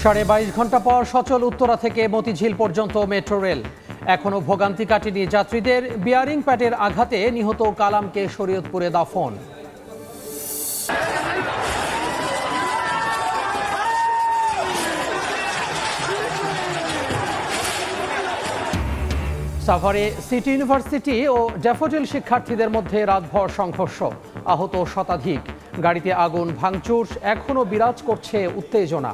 22.5 ঘন্টা পর সচল উত্তরা থেকে মতিঝিল পর্যন্ত মেট্রো রেল। এখনো ভোগান্তি কাটেনি যাত্রীদের। বিয়ারিং প্যাডের আঘাতে নিহত কালামকে শরীয়তপুরে দাফন। সাভারে সিটি ইউনিভার্সিটি ও ড্যাফোডিল শিক্ষার্থীদের মধ্যে রাতভর সংঘর্ষ, আহত শতাধিক। গাড়িতে আগুন, ভাঙচুর, এখনো বিরাজ করছে উত্তেজনা।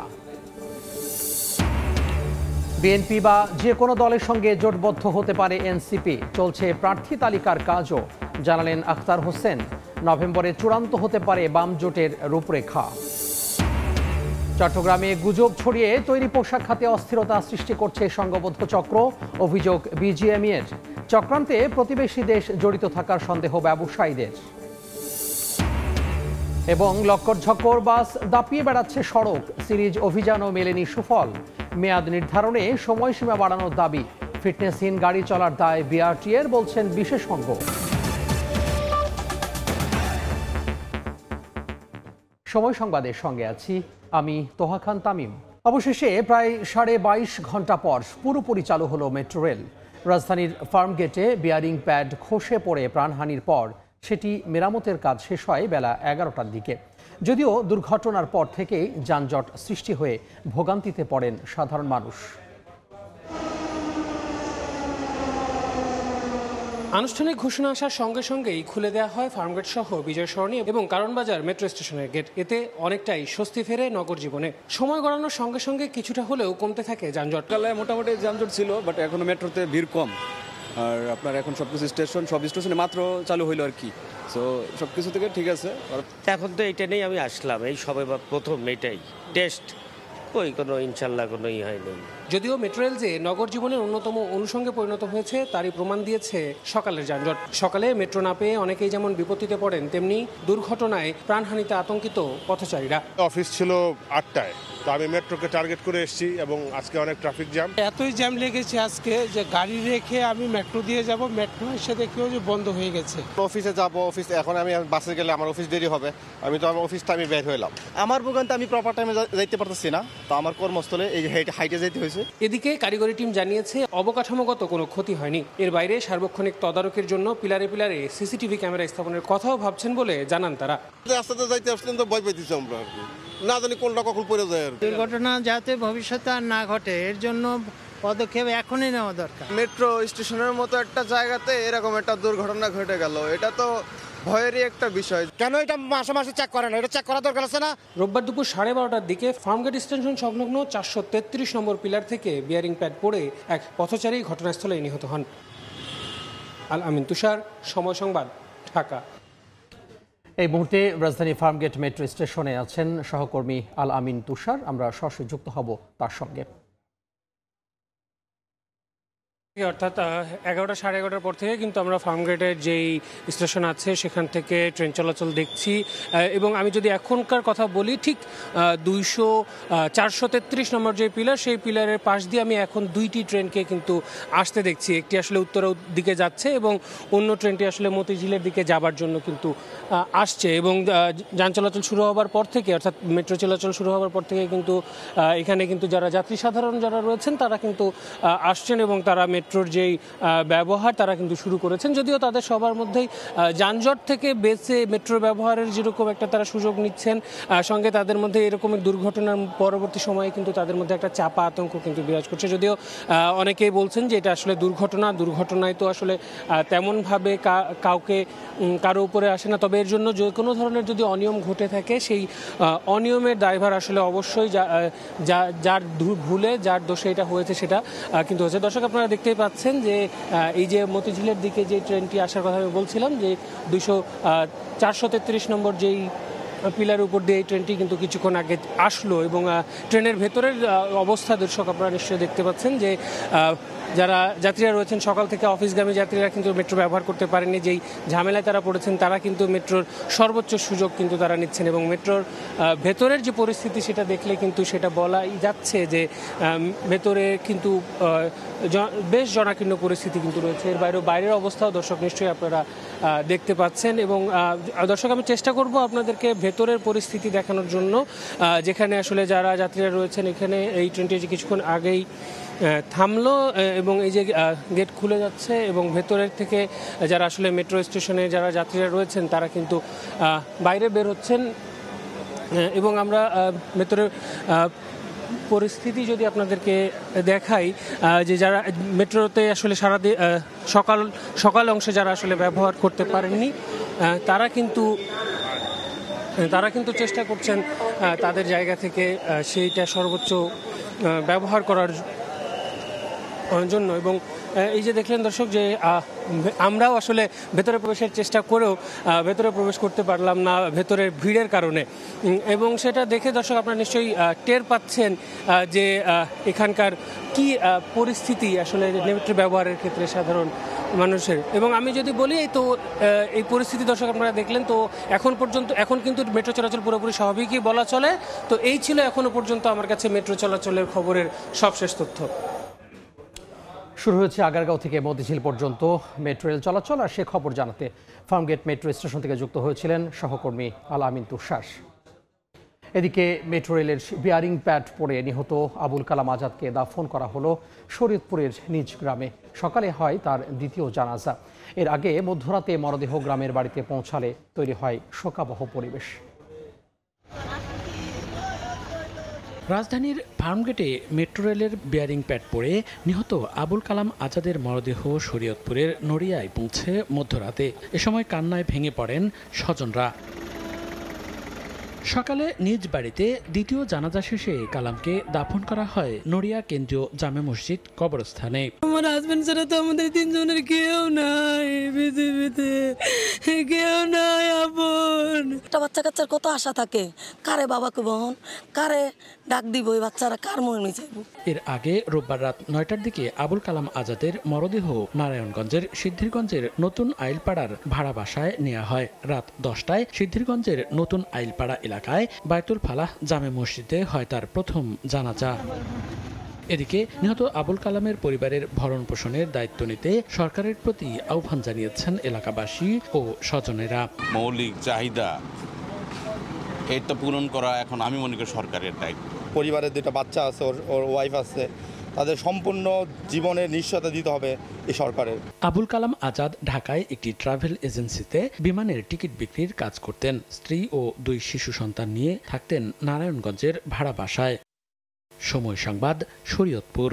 বিএনপি বা যে কোনো দলের সঙ্গে জোটবদ্ধ হতে পারে এনসিপি, চলছে প্রার্থী তালিকার কাজও, জানালেন আখতার হোসেন। নভেম্বরে চূড়ান্ত হতে পারে বাম জোটের রূপরেখা। চট্টগ্রামে গুজব ছড়িয়ে তৈরি পোশাক খাতে অস্থিরতা সৃষ্টি করছে সংঘবদ্ধ চক্র, অভিযোগ বিজিএমইএর। চক্রান্তে প্রতিবেশী দেশ জড়িত থাকার সন্দেহ ব্যবসায়ীদের। এবং লক্কর ঝক্কর বাস দাপিয়ে বেড়াচ্ছে সড়ক, সিরিজ অভিযানও মেলেনি সুফল। মেয়াদ নির্ধারণে সময়সীমা বাড়ানোর দাবি, ফিটনেসহীন গাড়ি চলার দায় বিআরটিএর, বলছেন বিশেষজ্ঞ। সময় সংবাদের সঙ্গে আছি আমি তোহা খান তামিম। অবশেষে প্রায় 22.5 ঘন্টা পর পুরোপুরি চালু হলো মেট্রো রেল। রাজধানীর ফার্মগেটে বিয়ারিং প্যাড খসে পড়ে প্রাণহানির পর সেটি মেরামতের কাজ শেষ হয় বেলা 11টার দিকে। যদিও দুর্ঘটনার পর থেকেই যানজট সৃষ্টি হয়ে ভোগান্তিতে পড়েন সাধারণ মানুষ। আনুষ্ঠানিক ঘোষণা আসার সঙ্গে সঙ্গেই খুলে দেওয়া হয় ফার্মগেট সহ বিজয় সরণি এবং কারণবাজার মেট্রো স্টেশনের গেট। এতে অনেকটাই স্বস্তি ফেরে নগর জীবনে। সময় গড়ানোর সঙ্গে সঙ্গে কিছুটা হলেও কমতে থাকে যানজট। মোটামুটি যানজট ছিল, বাট এখনো মেট্রোতে ভিড় কম। আর আপনার এখন সবকিছু সব স্টেশনে মাত্র চালু হইলো আর কি। সো সবকিছু থেকে ঠিক আছে। এখন তো এইটা নেই, আমি আসলাম এই সবে প্রথম, এটাই টেস্ট, ওই কোনো ইনশাল্লাহ কোনো হয়নি। যদিও মেট্রো রেল যে নগর জীবনের অন্যতম অনুষঙ্গে পরিণত হয়েছে তারই প্রমাণ দিয়েছে সকালের যানজট। সকালে মেট্রো না পেয়ে অনেকেই যেমন বিপত্তিতে পড়েন, তেমনি দুর্ঘটনায় প্রাণহানিতে আতঙ্কিত পথচারীরা। অফিস ছিল 8টায়, তো আমি মেট্রোকে টার্গেট করে এসেছি এবং আজকে অনেক ট্রাফিক জ্যাম। এতই জ্যাম লেগেছে আজকে যে গাড়ি রেখে আমি মেট্রো দিয়ে যাব, মেট্রো এসে দেখেও যে বন্ধ হয়ে গেছে। অফিসে যাব, এখন আমি বাসে গেলে আমার অফিস দেরি হবে, আমি তো আমার অফিস টাইমে বের হইলাম। আমার ভোগান্তি আমি প্রপার টাইমে যাইতে পারতেছি না, তো আমার কর্মস্থলে এই হাইটে যেতে হয়েছে। এদিকে কারিগরি টিম জানিয়েছে অবকাঠামোগত কোনো ক্ষতি হয়নি। এর বাইরে সার্বক্ষণিক তদারকির জন্য পিলারে পিলারে সিসিটিভি ক্যামেরা স্থাপনের কথাও ভাবছেন বলে জানান তারা। রাস্তাতে যাইতে আসলেন তো ভয় পাইতেছি আমরা আর কি, না জানি কোনটা কখন পড়ে যায়। দুর্ঘটনা যাতে ভবিষ্যতে আর না ঘটে এর জন্য পদক্ষেপ এখনই নেওয়া দরকার। মেট্রো স্টেশনের মতো একটা জায়গাতে এরকম একটা দুর্ঘটনা ঘটে গেল, এটা তো ভয়েরই একটা বিষয়। কেন এটা মাসে মাসে চেক করে না? এটা চেক করা দরকার আছে না? রোববার দুপুর 12:30টার দিকে ফার্মগেট স্টেশন সংলগ্ন 433 নম্বর পিলার থেকে বিয়ারিং প্যাড পড়ে এক পথচারী ঘটনাস্থলে নিহত হন। আল আমিন তুষার, সময় সংবাদ, ঢাকা। এই মুহূর্তে রাজধানী ফার্মগেট মেট্রো স্টেশনে আছেন সহকর্মী আল আমিন তুষার। আমরা সরাসরি যুক্ত হব তার সঙ্গে। অর্থাৎ 11টা সাড়ে 11টার পর থেকে কিন্তু আমরা ফার্মগেটের যেই স্টেশন আছে সেখান থেকে ট্রেন চলাচল দেখছি। এবং আমি যদি এখনকার কথা বলি, ঠিক 433 নম্বর যে পিলার, সেই পিলারের পাশ দিয়ে আমি এখন দুইটি ট্রেনকে কিন্তু আসতে দেখছি। একটি আসলে উত্তরের দিকে যাচ্ছে এবং অন্য ট্রেনটি আসলে মতিঝিলের দিকে যাবার জন্য কিন্তু আসছে। এবং যান চলাচল শুরু হওয়ার পর থেকে, অর্থাৎ মেট্রো চলাচল শুরু হওয়ার পর থেকে কিন্তু এখানে কিন্তু যারা যাত্রী সাধারণ যারা রয়েছেন তারা কিন্তু আসছেন এবং তারা মেট্রোর যেই ব্যবহার তারা কিন্তু শুরু করেছেন। যদিও তাদের সবার মধ্যেই যানজট থেকে বেঁচে মেট্রো ব্যবহারের যেরকম একটা তারা সুযোগ নিচ্ছেন, সঙ্গে তাদের মধ্যে এরকম দুর্ঘটনার পরবর্তী সময়ে কিন্তু তাদের মধ্যে একটা চাপা আতঙ্ক কিন্তু বিরাজ করছে। যদিও অনেকেই বলছেন যে এটা আসলে দুর্ঘটনায় তো আসলে তেমনভাবে কারো উপরে আসে না, তবে এর জন্য যে কোনো ধরনের যদি অনিয়ম ঘটে থাকে সেই অনিয়মের দায়ভার আসলে অবশ্যই যার ভুলে যার দোষে এটা হয়েছে সেটা কিন্তু হচ্ছে। দর্শক, আপনারা দেখতেই পাচ্ছেন যে এই যে মতিঝিলের দিকে যে ট্রেনটি আসার কথা আমি বলছিলাম, যে 433 নম্বর যেই পিলার উপর দিয়ে এই ট্রেনটি কিন্তু কিছুক্ষণ আগে আসলো এবং ট্রেনের ভেতরের অবস্থা দর্শক আপনারা নিশ্চয়ই দেখতে পাচ্ছেন যে যারা যাত্রীরা রয়েছেন সকাল থেকে অফিসগামী যাত্রীরা কিন্তু মেট্রো ব্যবহার করতে পারেননি, যেই ঝামেলায় তারা পড়েছেন তারা কিন্তু মেট্রোর সর্বোচ্চ সুযোগ কিন্তু তারা নিচ্ছেন। এবং মেট্রোর ভেতরের যে পরিস্থিতি সেটা দেখলে কিন্তু সেটা বলাই যাচ্ছে যে ভেতরে কিন্তু বেশ জনাকীর্ণ পরিস্থিতি কিন্তু রয়েছে। এর বাইরের অবস্থাও দর্শক নিশ্চয়ই আপনারা দেখতে পাচ্ছেন। এবং দর্শক আমি চেষ্টা করব আপনাদেরকে ভেতরের পরিস্থিতি দেখানোর জন্য, যেখানে আসলে যারা যাত্রীরা রয়েছেন। এখানে এই ট্রেনটি যে কিছুক্ষণ আগেই থামলো এবং এই যে গেট খুলে যাচ্ছে এবং ভেতরের থেকে যারা আসলে মেট্রো স্টেশনে যারা যাত্রীরা রয়েছেন তারা কিন্তু বাইরে বের হচ্ছেন। এবং আমরা ভেতরের পরিস্থিতি যদি আপনাদেরকে দেখাই, যে যারা মেট্রোতে আসলে সারাদিন সকাল অংশে যারা আসলে ব্যবহার করতে পারেননি তারা কিন্তু চেষ্টা করছেন তাদের জায়গা থেকে সেইটা সর্বোচ্চ ব্যবহার করার জন্য। এবং এই যে দেখলেন দর্শক যে আমরাও আসলে ভেতরে প্রবেশের চেষ্টা করেও ভেতরে প্রবেশ করতে পারলাম না ভেতরের ভিড়ের কারণে। এবং সেটা দেখে দর্শক আপনারা নিশ্চয়ই টের পাচ্ছেন যে এখানকার কি পরিস্থিতি আসলে মেট্রো ব্যবহারের ক্ষেত্রে সাধারণ মানুষের। এবং আমি যদি বলি তো এই পরিস্থিতি দর্শক আপনারা দেখলেন, তো এখন কিন্তু মেট্রো চলাচল পুরোপুরি স্বাভাবিকই বলা চলে। তো এই ছিল এখনো পর্যন্ত আমার কাছে মেট্রো চলাচলের খবরের সবশেষ তথ্য। শুরু হয়েছে আগারগাঁও থেকে মতিঝিল পর্যন্ত মেট্রো রেল চলাচল, আর সে খবর জানাতে ফার্মগেট মেট্রো স্টেশন থেকে যুক্ত হয়েছিলেন সহকর্মী আল আমিন তুষাস। এদিকে মেট্রো রেলের বিয়ারিং প্যাড পড়ে নিহত আবুল কালাম আজাদকে দাফন করা হলো শরীয়তপুরের নিজ গ্রামে। সকালে হয় তার দ্বিতীয় জানাজা। এর আগে মধ্যরাতে মরদেহ গ্রামের বাড়িতে পৌঁছালে তৈরি হয় শোকাবহ পরিবেশ। রাজধানীর ফার্মগেটে মেট্রো রেলের বিয়ারিং প্যাড পড়ে নিহত আবুল কালাম আজাদের মরদেহ শরীয়তপুরের নড়িয়ায় পৌঁছে মধ্যরাতে। এ সময় কান্নায় ভেঙে পড়েন স্বজনরা। সকালে নিজ বাড়িতে দ্বিতীয় জানাজা শেষে কালামকে দাফন করা হয় নড়িয়া কেন্দ্রীয় জামে মসজিদ কবরস্থানে। আমার হাজবেন্ড ছাড়া তো আমাদের তিনজনের কেউ নাই পৃথিবীতে, কেউ নাই আপন। একটা বাচ্চা কাচ্চার কত আশা থাকে, কারে বাবাকে বহন, কারে ডাক দিব, এই বাচ্চারা কার মনে চাইব। এর আগে রোববার রাত 9টার দিকে আবুল কালাম আজাদের মরদেহ নারায়ণগঞ্জের সিদ্ধিরগঞ্জের নতুন আইলপাড়ার ভাড়া বাসায় নেওয়া হয়। রাত 10টায় সিদ্ধিরগঞ্জের নতুন আইলপাড়া এলাকায় বায়তুল ফালাহ জামে মসজিদে হয় তার প্রথম জানাজা। এদিকে নিহত আবুল কালামের পরিবারের ভরণ পোষণের দায়িত্ব নিতে সরকারের প্রতি আহ্বান জানিয়েছেন এলাকাবাসী ও স্বজনেরা। মৌলিক চাহিদা এটা পূরণ করা এখন আমি মনে করি সরকারের দায়িত্ব। পরিবারের দুটো বাচ্চা আছে, ওর ওয়াইফ আছে, তাদের সম্পূর্ণ জীবনের নিশ্চয়তা দিতে হবে এই সরকারের। আবুল কালাম আজাদ ঢাকায় একটি ট্রাভেল এজেন্সিতে বিমানের টিকিট বিক্রির কাজ করতেন। স্ত্রী ও 2 শিশু সন্তান নিয়ে থাকতেন নারায়ণগঞ্জের ভাড়া বাসায়। সময় সংবাদ, শরীয়তপুর।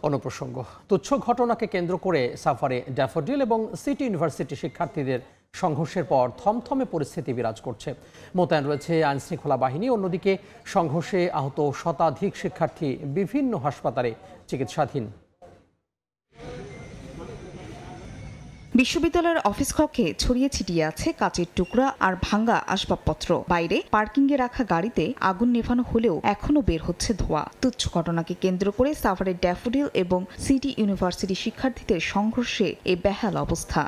অন্য প্রসঙ্গ, তুচ্ছ ঘটনাকে কেন্দ্র করে সাফারে ড্যাফোডিল এবং সিটি ইউনিভার্সিটি শিক্ষার্থীদের সংঘর্ষের পর থমথমে পরিস্থিতি বিরাজ করছে। মোতায়েন রয়েছে আইনশৃঙ্খলা বাহিনী। অন্যদিকে সংঘর্ষে আহত শতাধিক শিক্ষার্থী বিভিন্ন হাসপাতালে চিকিৎসাধীন। বিশ্ববিদ্যালয়ের অফিস কক্ষে ছড়িয়ে ছিটিয়ে আছে কাচের টুকরা আর ভাঙ্গা আসবাবপত্র। বাইরে পার্কিংয়ে রাখা গাড়িতে আগুন নেভানো হলেও এখনো বের হচ্ছে ধোঁয়া। তুচ্ছ ঘটনাকে কেন্দ্র করে সাভারের ড্যাফোডিল এবং সিটি ইউনিভার্সিটি শিক্ষার্থীদের সংঘর্ষে এই বেহাল অবস্থা।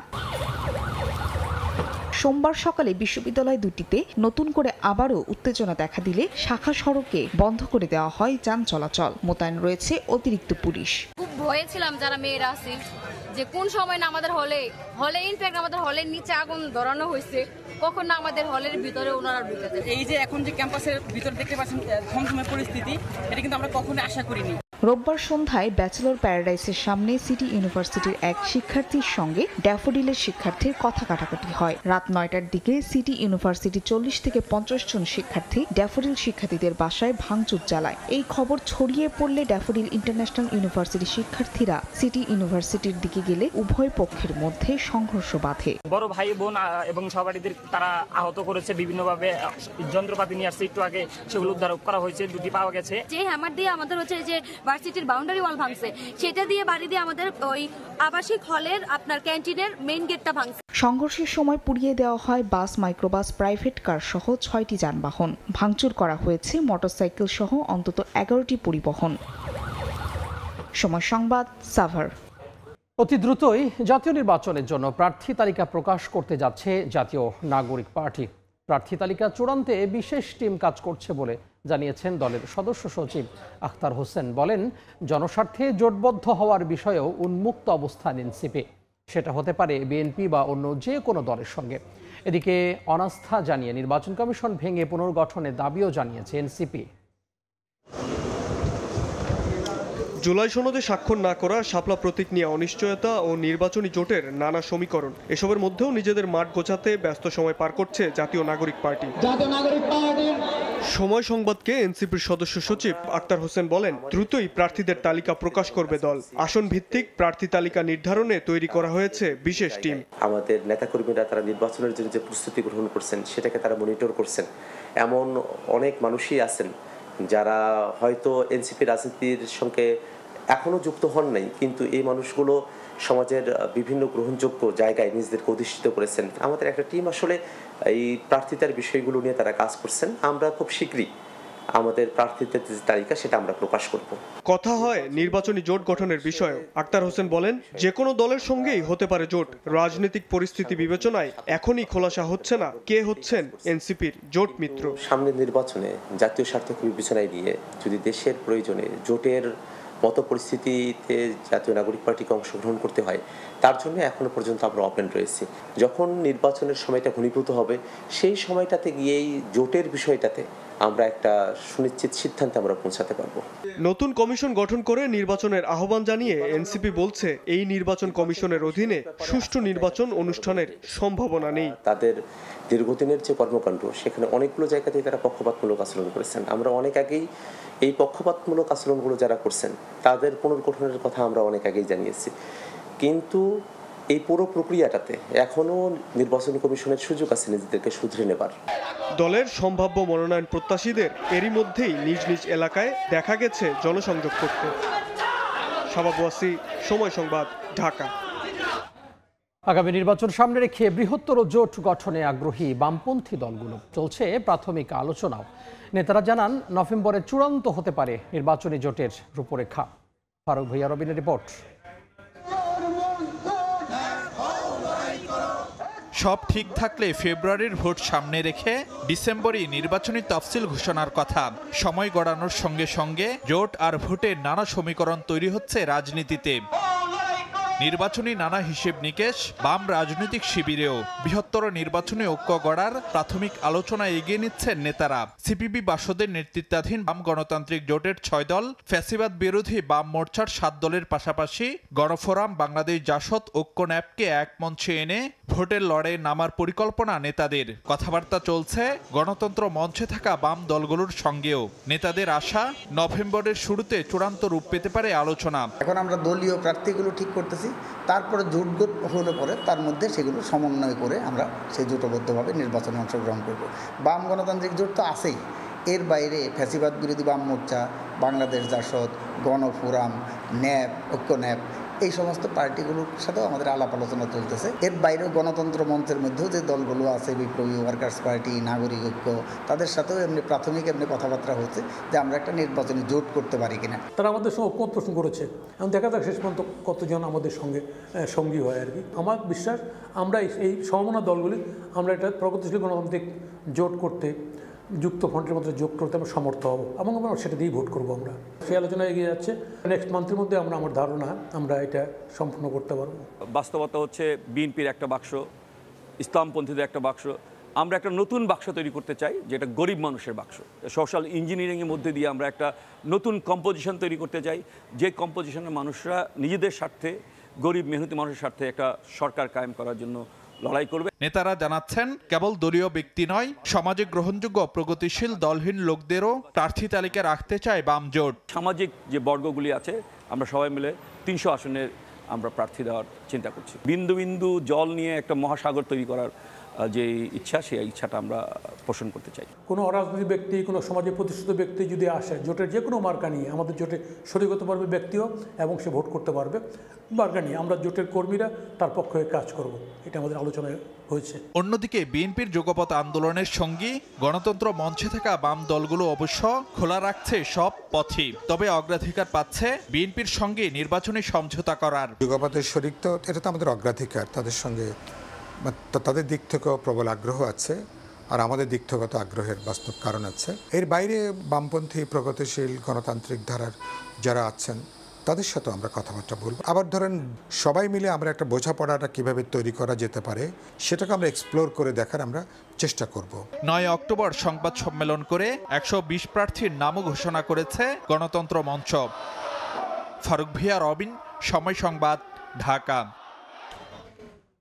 সোমবার সকালে বিশ্ববিদ্যালয় দুটিতে নতুন করে আবারও উত্তেজনা দেখা দিলে শাখা সড়কে বন্ধ করে দেওয়া হয় যান চলাচল। মোতায়েন রয়েছে অতিরিক্ত পুলিশ। খুব ভয়ে ছিলাম যারা মেয়েরা আছি যে কোন সময় না আমাদের হলে ইনফ্যাক্ট আমাদের হলের নিচে আগুন ধরানো হয়েছে, কখন না আমাদের হলের ভিতরে ওনারা ঢুকে যায়। এই যে এখন যে ক্যাম্পাসের ভিতর দেখতে পাচ্ছেন থমথমে পরিস্থিতি, এটা কিন্তু আমরা কখনো আশা করিনি। রোববার সন্ধ্যায় ব্যাচেলর প্যারাডাইসের সামনে সিটি ইউনিভার্সিটির এক শিক্ষার্থীর সঙ্গে ড্যাফোডিলের শিক্ষার্থীর কথা কাটাকাটি হয়। রাত 9টার দিকে সিটি ইউনিভার্সিটি 40 থেকে 50 জন শিক্ষার্থী ড্যাফোডিল শিক্ষার্থীদের বাসায় ভাঙচুর চালায়। এই খবর ছড়িয়ে পড়লে ড্যাফোডিল ইন্টারন্যাশনাল ইউনিভার্সিটির শিক্ষার্থীরা সিটি ইউনিভার্সিটির দিকে গেলে উভয় পক্ষের মধ্যে সংঘর্ষ বাধে। বড় ভাই বোন এবং সহপাঠীদের তারা আহত করেছে বিভিন্নভাবে, যন্ত্রপাতি নিয়ে আসছে, একটু আগে সেগুলো উদ্ধার করা হয়েছে, দুটি পাওয়া গেছে। যে হ্যামার দিয়ে আমাদের হচ্ছে যে ভার্সিটির বাউন্ডারি ওয়াল ভাঙছে, সেটা দিয়ে বাড়ি দিয়ে আমাদের ওই আবাসিক হলের আপনার ক্যান্টিনের মেইন গেটটা ভাঙছে। সংঘর্ষের সময় পুড়িয়ে দেওয়া হয় বাস, মাইক্রোবাস, প্রাইভেট কার সহ 6টি যানবাহন। ভাঙচুর করা হয়েছে মোটরসাইকেল সহ অন্তত 11টি পরিবহন। সময় সংবাদ, সাভার। অতি দ্রুতই জাতীয় নির্বাচনের জন্য প্রার্থী তালিকা প্রকাশ করতে যাচ্ছে জাতীয় নাগরিক পার্টি। প্রার্থী তালিকা চূড়ান্তে বিশেষ টিম কাজ করছে বলে জানিয়েছেন দলের সদস্য সচিব আখতার হোসেন। বলেন, জনস্বার্থে জোটবদ্ধ হওয়ার বিষয়েও উন্মুক্ত অবস্থান এনসিপি। সেটা হতে পারে বিএনপি বা অন্য যে কোনো দলের সঙ্গে। এদিকে অনাস্থা জানিয়ে নির্বাচন কমিশন ভেঙে পুনর্গঠনের দাবিও জানিয়েছে এনসিপি। জুলাই সনদে স্বাক্ষর না করা, শাপলা প্রতীক নিয়ে অনিশ্চয়তা ও নির্বাচনী জোটের নানা সমীকরণ, এসবের মধ্যেও নিজেদের মাঠ গোছাতে ব্যস্ত সময় পার করছে জাতীয় নাগরিক পার্টি। সময় সংবাদকে এনসিপির সদস্য সচিব আখতার হোসেন বলেন, দ্রুতই প্রার্থীদের তালিকা প্রকাশ করবে দল। আসন ভিত্তিক প্রার্থী তালিকা নির্ধারণে তৈরি করা হয়েছে বিশেষ টিম। আমাদের নেতাকর্মীরা তারা নির্বাচনের জন্য যে প্রস্তুতি গ্রহণ করছেন সেটাকে তারা মনিটর করছেন। এমন অনেক মানুষই আছেন যারা হয়তো এনসিপি রাজনীতির সঙ্গে এখনো যুক্ত হন নাই, কিন্তু এই মানুষগুলো সমাজের বিভিন্ন গ্রহণযোগ্য জায়গায় নিজেদেরকে অধিষ্ঠিত করেছেন। আমাদের একটা টিম আসলে এই প্রার্থিতার বিষয়গুলো নিয়ে তারা কাজ করছেন। আমরা খুব শীঘ্রই আমাদের প্রার্থীদের যে তালিকা সেটা আমরা প্রকাশ করব। কথা হয় নির্বাচনী জোট গঠনের বিষয়ে। আখতার হোসেন বলেন, যে কোনো দলের সঙ্গেই হতে পারে জোট। রাজনৈতিক পরিস্থিতি বিবেচনায় এখনই খোলাসা হচ্ছে না কে হচ্ছেন এনসিপির জোট মিত্র। সামনের নির্বাচনে জাতীয় স্বার্থকে বিবেচনায় নিয়ে যদি দেশের প্রয়োজনে জোটের মতো পরিস্থিতিতে জাতীয় নাগরিক পার্টিকে অংশগ্রহণ করতে হয়, তার জন্য এখনো পর্যন্ত আমরা ওপেন রয়েছি। যখন নির্বাচনের সময়টা ঘনীভূত হবে, সেই সময়টাতে গিয়েই জোটের বিষয়টাতে আমরা একটা সুনিশ্চিত সিদ্ধান্তে আমরা পৌঁছাতে পারবো। নতুন কমিশন গঠন করে নির্বাচনের আহ্বান জানিয়ে এনসিপি বলছে, এই নির্বাচন কমিশনের অধীনে সুষ্ঠু নির্বাচন অনুষ্ঠানের সম্ভাবনা নেই। তাদের দীর্ঘদিনের যে কর্মকাণ্ড, সেখানে অনেকগুলো জায়গাতেই তারা পক্ষপাতমূলক আচরণ করেছেন। আমরা অনেক আগেই এই পক্ষপাতমূলক আচরণগুলো যারা করছেন তাদের পুনর্গঠনের কথা আমরা অনেক আগেই জানিয়েছি, কিন্তু এই পুরো প্রক্রিয়াটাতে এখনো নির্বাচন কমিশনের সুযোগ আছে নিজেদেরকে শুধরে নেবার। দলের সম্ভাব্য মনোনয়ন প্রত্যাশীদের এরই মধ্যেই নিজ নিজ এলাকায় দেখা গেছে জনসংযোগ করতে। শাবাব ওয়াসি, সময় সংবাদ, ঢাকা। আগামী নির্বাচন সামনে রেখে বৃহত্তর জোট গঠনে আগ্রহী বামপন্থী দলগুলো। চলছে প্রাথমিক আলোচনাও। নেতারা জানান, নভেম্বরে চূড়ান্ত হতে পারে নির্বাচনী জোটের রূপরেখা। ফারুক ভূঁইয়া রবিনের রিপোর্ট। সব ঠিক থাকলে ফেব্রুয়ারির ভোট সামনে রেখে ডিসেম্বরেই নির্বাচনী তফসিল ঘোষণার কথা। সময় গড়ানোর সঙ্গে সঙ্গে জোট আর ভোটের নানা সমীকরণ তৈরি হচ্ছে রাজনীতিতে। নির্বাচনী নানা হিসেব নিকেশ বাম রাজনৈতিক শিবিরেও। বৃহত্তর নির্বাচনী ঐক্য গড়ার প্রাথমিক আলোচনা এগিয়ে নিচ্ছেন নেতারা। সিপিবি বাসদের নেতৃত্বাধীন বাম গণতান্ত্রিক জোটের 6 দল, ফ্যাসিবাদ বিরোধী বাম মোর্চার 7 দলের পাশাপাশি গণফোরাম, বাংলাদেশ জাসদ, ঐক্য ন্যাপকে এক মঞ্চে এনে ভোটের লড়াইয়ে নামার পরিকল্পনা নেতাদের। কথাবার্তা চলছে গণতন্ত্র মঞ্চে থাকা বাম দলগুলোর সঙ্গেও। নেতাদের আশা, নভেম্বরের শুরুতে চূড়ান্ত রূপ পেতে পারে আলোচনা। এখন আমরা দলীয় প্রার্থীগুলো ঠিক করতেছি, তারপরে জোট হলে পরে তার মধ্যে সেগুলো সমন্বয় করে আমরা সেই জোটবদ্ধভাবে নির্বাচনে অংশগ্রহণ করব। বাম গণতান্ত্রিক জোট তো আছেই, এর বাইরে ফ্যাসিবাদ বিরোধী বাম মোর্চা, বাংলাদেশ জাসদ, গণফোরাম, ন্যাপ, ঐক্য ন্যাপ, এই সমস্ত পার্টিগুলোর সাথেও আমাদের আলাপ আলোচনা চলতেছে। এর বাইরেও গণতন্ত্র মঞ্চের মধ্যেও যে দলগুলো আছে, বিপ্লবী ওয়ার্কার্স পার্টি, নাগরিক ঐক্য, তাদের সাথেও এমনি প্রাথমিক কথাবার্তা হচ্ছে যে আমরা একটা নির্বাচনী জোট করতে পারি কিনা। তারা আমাদের সঙ্গে ঐক্য প্রশ্ন করেছে, এখন দেখা যাক শেষ পর্যন্ত কতজন আমাদের সঙ্গে সঙ্গী হয় আর কি। আমার বিশ্বাস আমরা এই সমমনা দলগুলি আমরা একটা প্রগতিশীল গণতান্ত্রিক জোট করতে, যুক্ত ফ্রন্টের মধ্যে যোগ করতে আমরা সমর্থ হব এবং আমরা সেটা দিয়েই ভোট করবো। আমরা সেই আলোচনা এগিয়ে যাচ্ছে। নেক্সট মান্থের মধ্যে আমার ধারণা আমরা এটা সম্পূর্ণ করতে পারবো। বাস্তবতা হচ্ছে বিএনপির একটা বাক্স, ইসলামপন্থীদের একটা বাক্স, আমরা একটা নতুন বাক্স তৈরি করতে চাই, যেটা গরিব মানুষের বাক্স। সোশ্যাল ইঞ্জিনিয়ারিংয়ের মধ্যে দিয়ে আমরা একটা নতুন কম্পোজিশন তৈরি করতে চাই, যে কম্পোজিশনে মানুষরা নিজেদের স্বার্থে, গরিব মেহনতি মানুষের স্বার্থে একটা সরকার কায়েম করার জন্য লড়াই করবে। নেতারা জানাচ্ছেন, কেবল দলীয় ব্যক্তি নয়, সমাজে গ্রহণযোগ্য প্রগতিশীল দলহীন লোকদেরও প্রার্থী তালিকা রাখতে চায় বাম জোট। সামাজিক যে বর্গগুলি আছে, আমরা সবাই মিলে 300 আসনের আমরা প্রার্থী দেওয়ার চিন্তা করছি। বিন্দু বিন্দু জল নিয়ে একটা মহাসাগর তৈরি করার যে ইচ্ছা, সেই ইচ্ছাটা আমরা পোষণ করতে চাই। কোনো অরাজনৈতিক ব্যক্তি, কোনো সমাজে প্রতিষ্ঠিত ব্যক্তি যদি আসে জোটের যে কোনো মার্কা নিয়ে, আমাদের জোটে শরিক হতে পারবে ব্যক্তিও এবং সে ভোট করতে পারবে মার্কা নিয়ে, আমরা জোটের কর্মীরা তার পক্ষে কাজ করব, এটা আমাদের আলোচনায় হয়েছে। অন্যদিকে বিএনপির যুগপৎ আন্দোলনের সঙ্গী গণতন্ত্র মঞ্চে থাকা বাম দলগুলো অবশ্য খোলা রাখছে সব পথই, তবে অগ্রাধিকার পাচ্ছে বিএনপির সঙ্গে নির্বাচনী সমঝোতা করার। যুগপথের শরিক তো এটা তো আমাদের অগ্রাধিকার, তাদের সঙ্গে তাদের দিক থেকেও প্রবল আগ্রহ আছে, আর আমাদের দিক থেকেও তো আগ্রহের বাস্তব কারণ আছে। এর বাইরে বামপন্থী প্রগতিশীল গণতান্ত্রিক ধারার যারা আছেন তাদের সাথে আমরা কথাবার্তা বলবো। আবার ধরেন সবাই মিলে আমরা একটা বোঝাপড়াটা কিভাবে তৈরি করা যেতে পারে সেটাকে আমরা এক্সপ্লোর করে দেখার আমরা চেষ্টা করব। 9 অক্টোবর সংবাদ সম্মেলন করে 120 প্রার্থীর নামও ঘোষণা করেছে গণতন্ত্র মঞ্চ। ফারুক ভিয়া, রবিন, সময় সংবাদ, ঢাকা।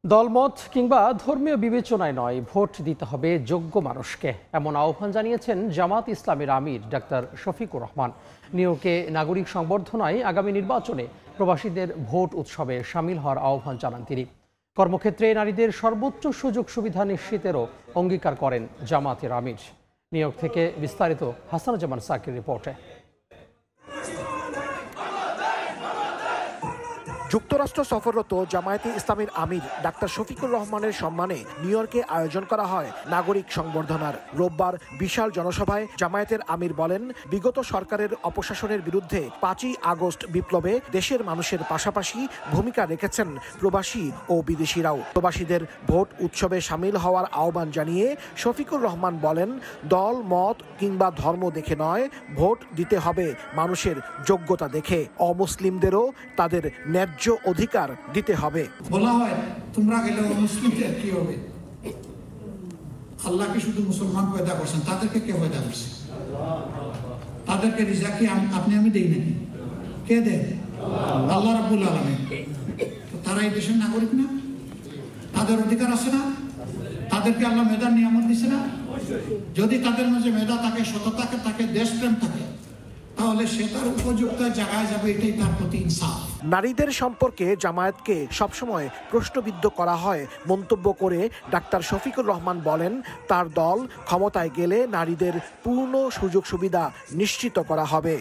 দলমত কিংবা ধর্মীয় বিবেচনায় নয়, ভোট দিতে হবে যোগ্য মানুষকে, এমন আহ্বান জানিয়েছেন জামাত ইসলামের আমির ডাক্তার শফিকুর রহমান। নিউ ইয়র্কে নাগরিক সংবর্ধনায় আগামী নির্বাচনে প্রবাসীদের ভোট উৎসবে সামিল হওয়ার আহ্বান জানান তিনি। কর্মক্ষেত্রে নারীদের সর্বোচ্চ সুযোগ সুবিধা নিশ্চিতেরও অঙ্গীকার করেন জামাতের আমির। নিউ ইয়র্ক থেকে বিস্তারিত হাসানুজ্জামান সাকির রিপোর্টে। যুক্তরাষ্ট্র সফররত জামায়াতে ইসলামের আমির ডাক্তার শফিকুর রহমানের সম্মানে নিউ ইয়র্কে আয়োজন করা হয় নাগরিক সংবর্ধনার। রোববার বিশাল জনসভায় জামায়াতের আমির বলেন, বিগত সরকারের অপশাসনের বিরুদ্ধে 5ই আগস্ট বিপ্লবে দেশের মানুষের পাশাপাশি ভূমিকা রেখেছেন প্রবাসী ও বিদেশিরাও। প্রবাসীদের ভোট উৎসবে সামিল হওয়ার আহ্বান জানিয়ে শফিকুর রহমান বলেন, দল মত কিংবা ধর্ম দেখে নয়, ভোট দিতে হবে মানুষের যোগ্যতা দেখে। অমুসলিমদেরও তাদের ন্যায্য অধিকার দিতে হবে। বলা হয় তোমরা গেলে মুসলিমদের কি হবে? আল্লাহ কি শুধু মুসলমান পয়দা করছেন? তাদেরকে কে পয়দা করছে? তাদেরকে রিজা কি আপনি আমি দেই নাকি? কে দেন? আল্লাহ রাব্বুল আলামিন। তারা এই দেশের নাগরিক না? তাদের অধিকার আছে না? তাদেরকে আল্লাহ মেধার নিয়ামত দিছে না? যদি তাদের মাঝে মেধা থাকে, সততা থাকে, দেশপ্রেম থাকে, তাহলে সে তার উপযুক্ত জায়গায় যাবে, এটাই তার প্রতি ইনসাফ। নারীদের সম্পর্কে জামায়াতকে সবসময় প্রশ্নবিদ্ধ করা হয় মন্তব্য করে ডাক্তার শফিকুর রহমান বলেন, তার দল ক্ষমতায় গেলে নারীদের পূর্ণ সুযোগ সুবিধা নিশ্চিত করা হবে।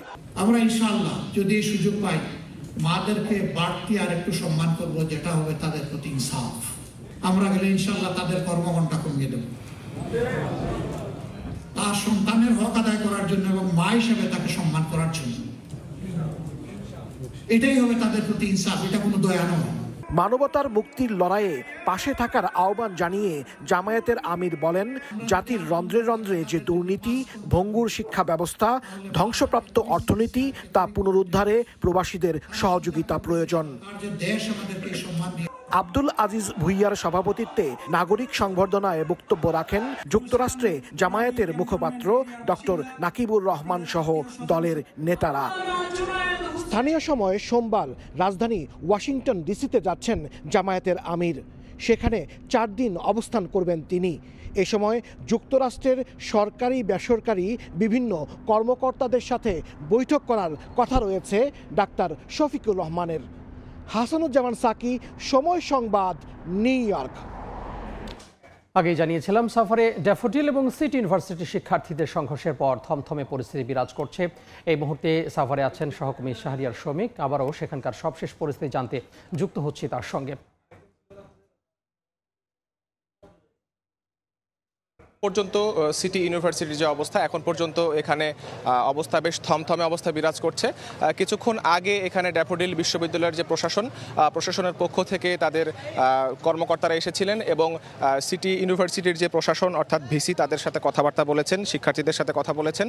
আমরা ইনশাআল্লাহ যদি এই সুযোগ পাই, মাদেরকে বাড়তি আর একটু সম্মান করব, যেটা হবে তাদের প্রতি ইনসাফ। আমরা গেলে ইনশাআল্লাহ তাদের কর্মঘণ্টা কমিয়ে দেব, তার সন্তানের হক আদায় করার জন্য এবং মা হিসেবে তাকে সম্মান করার জন্য। এটাই হবে তাদের প্রতি ইনসাফ, এটা কোনো দয়া নয়। মানবতার মুক্তির লড়াইয়ে পাশে থাকার আহ্বান জানিয়ে জামায়াতের আমির বলেন, জাতির রন্ধ্রে রন্ধ্রে যে দুর্নীতি, ভঙ্গুর শিক্ষা ব্যবস্থা, ধ্বংসপ্রাপ্ত অর্থনীতি, তা পুনরুদ্ধারে প্রবাসীদের সহযোগিতা প্রয়োজন। আব্দুল আজিজ ভুইয়ার সভাপতিত্বে নাগরিক সংবর্ধনায় বক্তব্য রাখেন যুক্তরাষ্ট্রে জামায়াতের মুখপাত্র ডক্টর নাকিবুর রহমান সহ দলের নেতারা। স্থানীয় সময় সোমবার রাজধানী ওয়াশিংটন ডিসিতে যাচ্ছেন জামায়াতের আমির। সেখানে 4 দিন অবস্থান করবেন তিনি। এ সময় যুক্তরাষ্ট্রের সরকারি বেসরকারি বিভিন্ন কর্মকর্তাদের সাথে বৈঠক করার কথা রয়েছে ডাক্তার শফিকুর রহমানের। হাসানুজ্জামান সাকি, সময় সংবাদ, নিউ ইয়র্ক। আগেই জানিয়েছিলাম, সফরে ড্যাফোডিল এবং সিটি ইউনিভার্সিটির শিক্ষার্থীদের সংঘর্ষের পর থমথমে পরিস্থিতি বিরাজ করছে। এই মুহূর্তে সফরে আছেন সহকর্মী শাহরিয়ার শমিক। আবারও সেখানকার সবশেষ পরিস্থিতি জানতে যুক্ত হচ্ছি তার সঙ্গে। পর্যন্ত সিটি ইউনিভার্সিটির যে অবস্থা, এখন পর্যন্ত এখানে অবস্থা বেশ থমথমে অবস্থা বিরাজ করছে। কিছুক্ষণ আগে এখানে ড্যাফোডিল বিশ্ববিদ্যালয়ের যে প্রশাসনের পক্ষ থেকে তাদের কর্মকর্তারা এসেছিলেন এবং সিটি ইউনিভার্সিটির যে প্রশাসন অর্থাৎ ভিসি তাদের সাথে কথাবার্তা বলেছেন, শিক্ষার্থীদের সাথে কথা বলেছেন।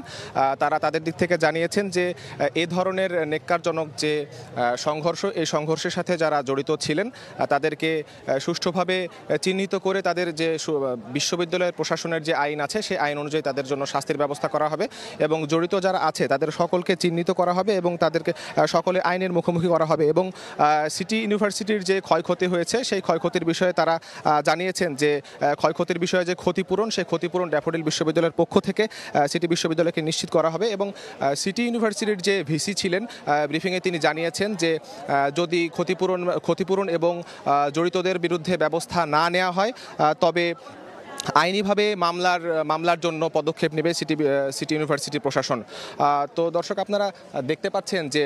তারা তাদের দিক থেকে জানিয়েছেন যে এ ধরনের নেক্কারজনক যে সংঘর্ষ, এই সংঘর্ষের সাথে যারা জড়িত ছিলেন তাদেরকে সুষ্ঠুভাবে চিহ্নিত করে তাদের যে বিশ্ববিদ্যালয়ের প্রশাসনের যে আইন আছে সেই আইন অনুযায়ী তাদের জন্য শাস্তির ব্যবস্থা করা হবে এবং জড়িত যারা আছে তাদের সকলকে চিহ্নিত করা হবে এবং তাদেরকে সকলে আইনের মুখোমুখি করা হবে। এবং সিটি ইউনিভার্সিটির যে ক্ষয়ক্ষতি হয়েছে সেই ক্ষয়ক্ষতির বিষয়ে তারা জানিয়েছেন যে ক্ষয়ক্ষতির বিষয়ে যে ক্ষতিপূরণ, সেই ক্ষতিপূরণ ড্যাফোডিল বিশ্ববিদ্যালয়ের পক্ষ থেকে সিটি বিশ্ববিদ্যালয়কে নিশ্চিত করা হবে। এবং সিটি ইউনিভার্সিটির যে ভিসি ছিলেন, ব্রিফিংয়ে তিনি জানিয়েছেন যে যদি ক্ষতিপূরণ এবং জড়িতদের বিরুদ্ধে ব্যবস্থা না নেওয়া হয় তবে আইনিভাবে মামলার জন্য পদক্ষেপ নেবে সিটি ইউনিভার্সিটি প্রশাসন। তো দর্শক আপনারা দেখতে পাচ্ছেন যে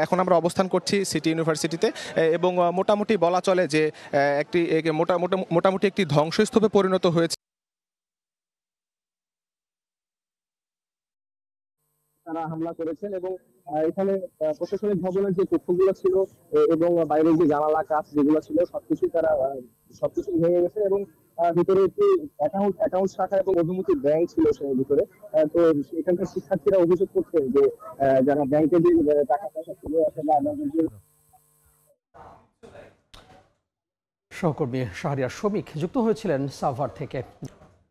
এখন আমরা অবস্থান করছি সিটি ইউনিভার্সিটিতে এবং মোটামুটি বলা চলে যে মোটামুটি একটি ধ্বংসস্তূপে পরিণত হয়েছে। তারা হামলা করেছেন এবং এখানে প্রশাসনিক ভবনের যে কক্ষগুলো ছিল এবং বাইরের যে জানালা কাঁচ যেগুলো ছিল সবকিছু ভেঙে গেছে এবং ভিতরে একটি অ্যাকাউন্ট শাখা এবং অভিমুখী ব্যাংক ছিল সেই ভিতরে। তো এখানকার শিক্ষার্থীরা অভিযোগ করছেন যে যারা ব্যাংকে যে টাকা পয়সা ছিল সহকর্মী শাহরিয়ার শমিক যুক্ত হয়েছিলেন সাভার থেকে।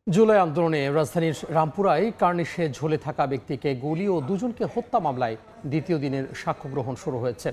জুলাই আন্দোলনে রাজধানীর রামপুরায় কার্নিশে ঝুলে থাকা ব্যক্তিকে গুলি ও দুজনকে হত্যা মামলায় দ্বিতীয় দিনের সাক্ষ্য গ্রহণ শুরু হয়েছে।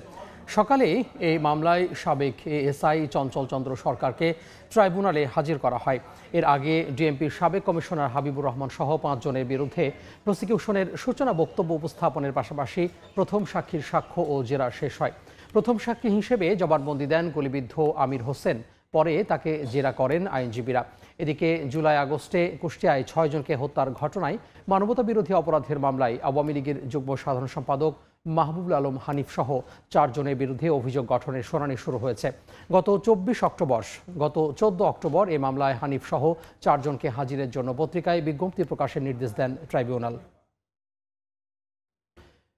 সকালে এই মামলায় সাবেক এএসআই চঞ্চল চন্দ্র সরকারকে ট্রাইব্যুনালে হাজির করা হয়। এর আগে ডিএমপির সাবেক কমিশনার হাবিবুর রহমান সহ 5 জনের বিরুদ্ধে প্রসিকিউশনের সূচনা বক্তব্য উপস্থাপনের পাশাপাশি প্রথম সাক্ষীর সাক্ষ্য ও জেরা শেষ হয়। প্রথম সাক্ষী হিসেবে জবানবন্দি দেন গুলিবিদ্ধ আমির হোসেন, পরে তাকে জেরা করেন আইনজীবীরা। এদিকে জুলাই আগস্টে কুষ্টিয়ায় 6 জনকে হত্যার ঘটনায় মানবতাবিরোধী অপরাধের মামলায় আওয়ামী লীগের যুগ্ম সাধারণ সম্পাদক মাহবুবুল আলম হানিফ সহ 4 জনের বিরুদ্ধে অভিযোগ গঠনের শুনানি শুরু হয়েছে। গত 14 অক্টোবর এই মামলায় হানিফ সহ 4 জনকে হাজিরের জন্য পত্রিকায় বিজ্ঞপ্তি প্রকাশের নির্দেশ দেন ট্রাইব্যুনাল।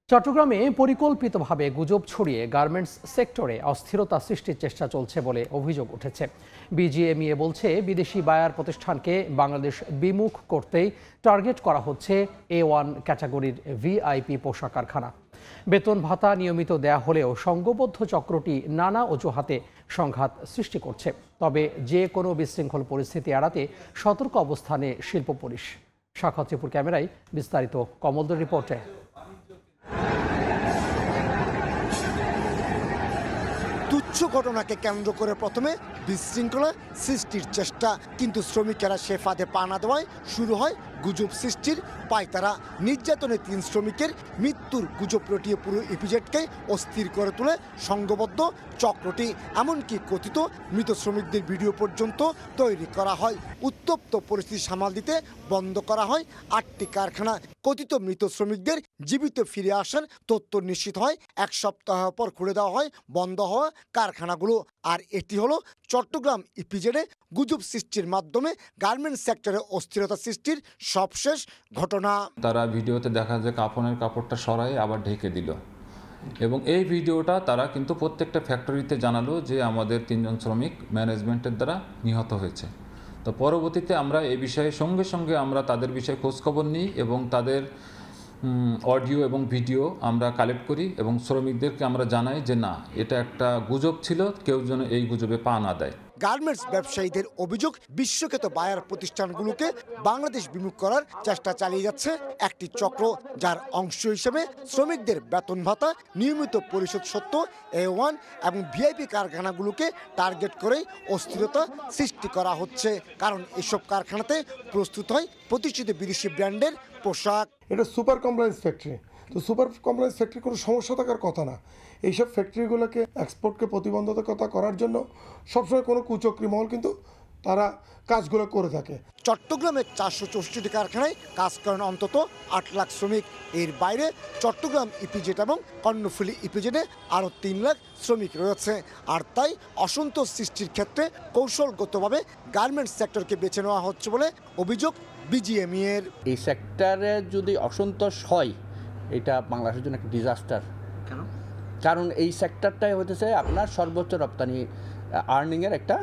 চট্টগ্রামে পরিকল্পিতভাবে গুজব ছড়িয়ে গার্মেন্টস সেক্টরে অস্থিরতা সৃষ্টির চেষ্টা চলছে বলে অভিযোগ উঠেছে। বিজিএমইএ বলছে বিদেশি বায়ার প্রতিষ্ঠানকে বাংলাদেশ বিমুখ করতেই টার্গেট করা হচ্ছে A1 ক্যাটাগরির ভিআইপি পোশাক কারখানা। বেতন ভাতা নিয়মিত দেয়া হলেও সংঘবদ্ধ চক্রটি নানা অজুহাতে সংঘাত সৃষ্টি করছে। তবে যে কোনো বিশৃঙ্খল পরিস্থিতি এড়াতে সতর্ক অবস্থানে শিল্প পুলিশ। সাক্ষাৎ ত্রিপুর ক্যামেরায় বিস্তারিত কমলদের রিপোর্টে। তুচ্ছ ঘটনাকে কেন্দ্র করে প্রথমে বিশৃঙ্খলা সৃষ্টির চেষ্টা, কিন্তু শ্রমিকেরা সে ফাঁদে পা না দেওয়ায় শুরু হয় গুজব সৃষ্টির পায়তারা। নির্যাতনে 3 শ্রমিকের মৃত্যুর গুজব রটিয়ে পুরো ইপিজেডকে অস্থির করে তোলে সংঘবদ্ধ চক্রটি। এমনকি কথিত মৃত শ্রমিকদের ভিডিও পর্যন্ত তৈরি করা হয়। উত্তপ্ত পরিস্থিতি সামাল দিতে বন্ধ করা হয় 8টি কারখানা। কথিত মৃত শ্রমিকদের জীবিত ফিরে আসার তথ্য নিশ্চিত হয়। 1 সপ্তাহ পর খুলে দেওয়া হয় বন্ধ হওয়া কারখানাগুলো। আর এটি হলো চট্টগ্রাম ইপিজেডে গুজব সৃষ্টির মাধ্যমে গার্মেন্টস সেক্টরে অস্থিরতা সৃষ্টির সবশেষ ঘটনা। তারা ভিডিওতে দেখা যায় কাফনের কাপড়টা সরাই আবার ঢেকে দিল এবং এই ভিডিওটা তারা কিন্তু প্রত্যেকটা ফ্যাক্টরিতে জানালো যে আমাদের 3 জন শ্রমিক ম্যানেজমেন্টের দ্বারা নিহত হয়েছে। তো পরবর্তীতে আমরা এই বিষয়ে সঙ্গে সঙ্গে আমরা তাদের বিষয়ে খোঁজখবর নিই এবং তাদের অডিও এবং ভিডিও আমরা কালেক্ট করি এবং শ্রমিকদেরকে আমরা জানাই যে না, এটা একটা গুজব ছিল, কেউ যেন এই গুজবে পা না দেয়। গার্মেন্টস ব্যবসায়ীদের অভিযোগ বিশ্বখ্যাত বায়ার প্রতিষ্ঠানগুলোকে বাংলাদেশ বিমুখ করার চেষ্টা চালিয়ে যাচ্ছে একটি চক্র, যার অংশ হিসেবে শ্রমিকদের বেতন ভাতা নিয়মিত পরিশোধ সত্ত্বেও A1 এবং ভিআইপি কারখানাগুলোকে টার্গেট করে অস্থিরতা সৃষ্টি করা হচ্ছে। কারণ এসব কারখানাতে প্রস্তুত হয় প্রতিষ্ঠিত বিদেশি ব্র্যান্ডের পোশাক। এটা সুপার কমপ্লায়েন্স ফ্যাক্টরি, তো সুপার কমপ্লায়েন্স ফ্যাক্টরি কোনো সমস্যা থাকার কথা না। এইসব ফ্যাক্টরিগুলোকে এক্সপোর্টকে প্রতিবন্ধকতা করার জন্য সবসময় কোনো কুচক্রী মহল কিন্তু তারা কাজগুলো করে থাকে। চট্টগ্রামের 464টি কারখানায় কাজ করেন অন্তত 8 লাখ শ্রমিক। এর বাইরে চট্টগ্রাম ইপিজেড এবং কর্ণফুলী ইপিজেডে আরও 3 লাখ শ্রমিক রয়েছে। আর তাই অসন্তোষ সৃষ্টির ক্ষেত্রে কৌশলগতভাবে গার্মেন্টস সেক্টরকে বেছে নেওয়া হচ্ছে বলে অভিযোগ বিজিএমইএর। এই সেক্টরে যদি অসন্তোষ হয়, এটা বাংলাদেশের জন্য একটা ডিজাস্টার। কেন? কারণ এই সেক্টরটাই হতেছে আপনার সর্বোচ্চ রপ্তানি আর্নিংয়ের একটা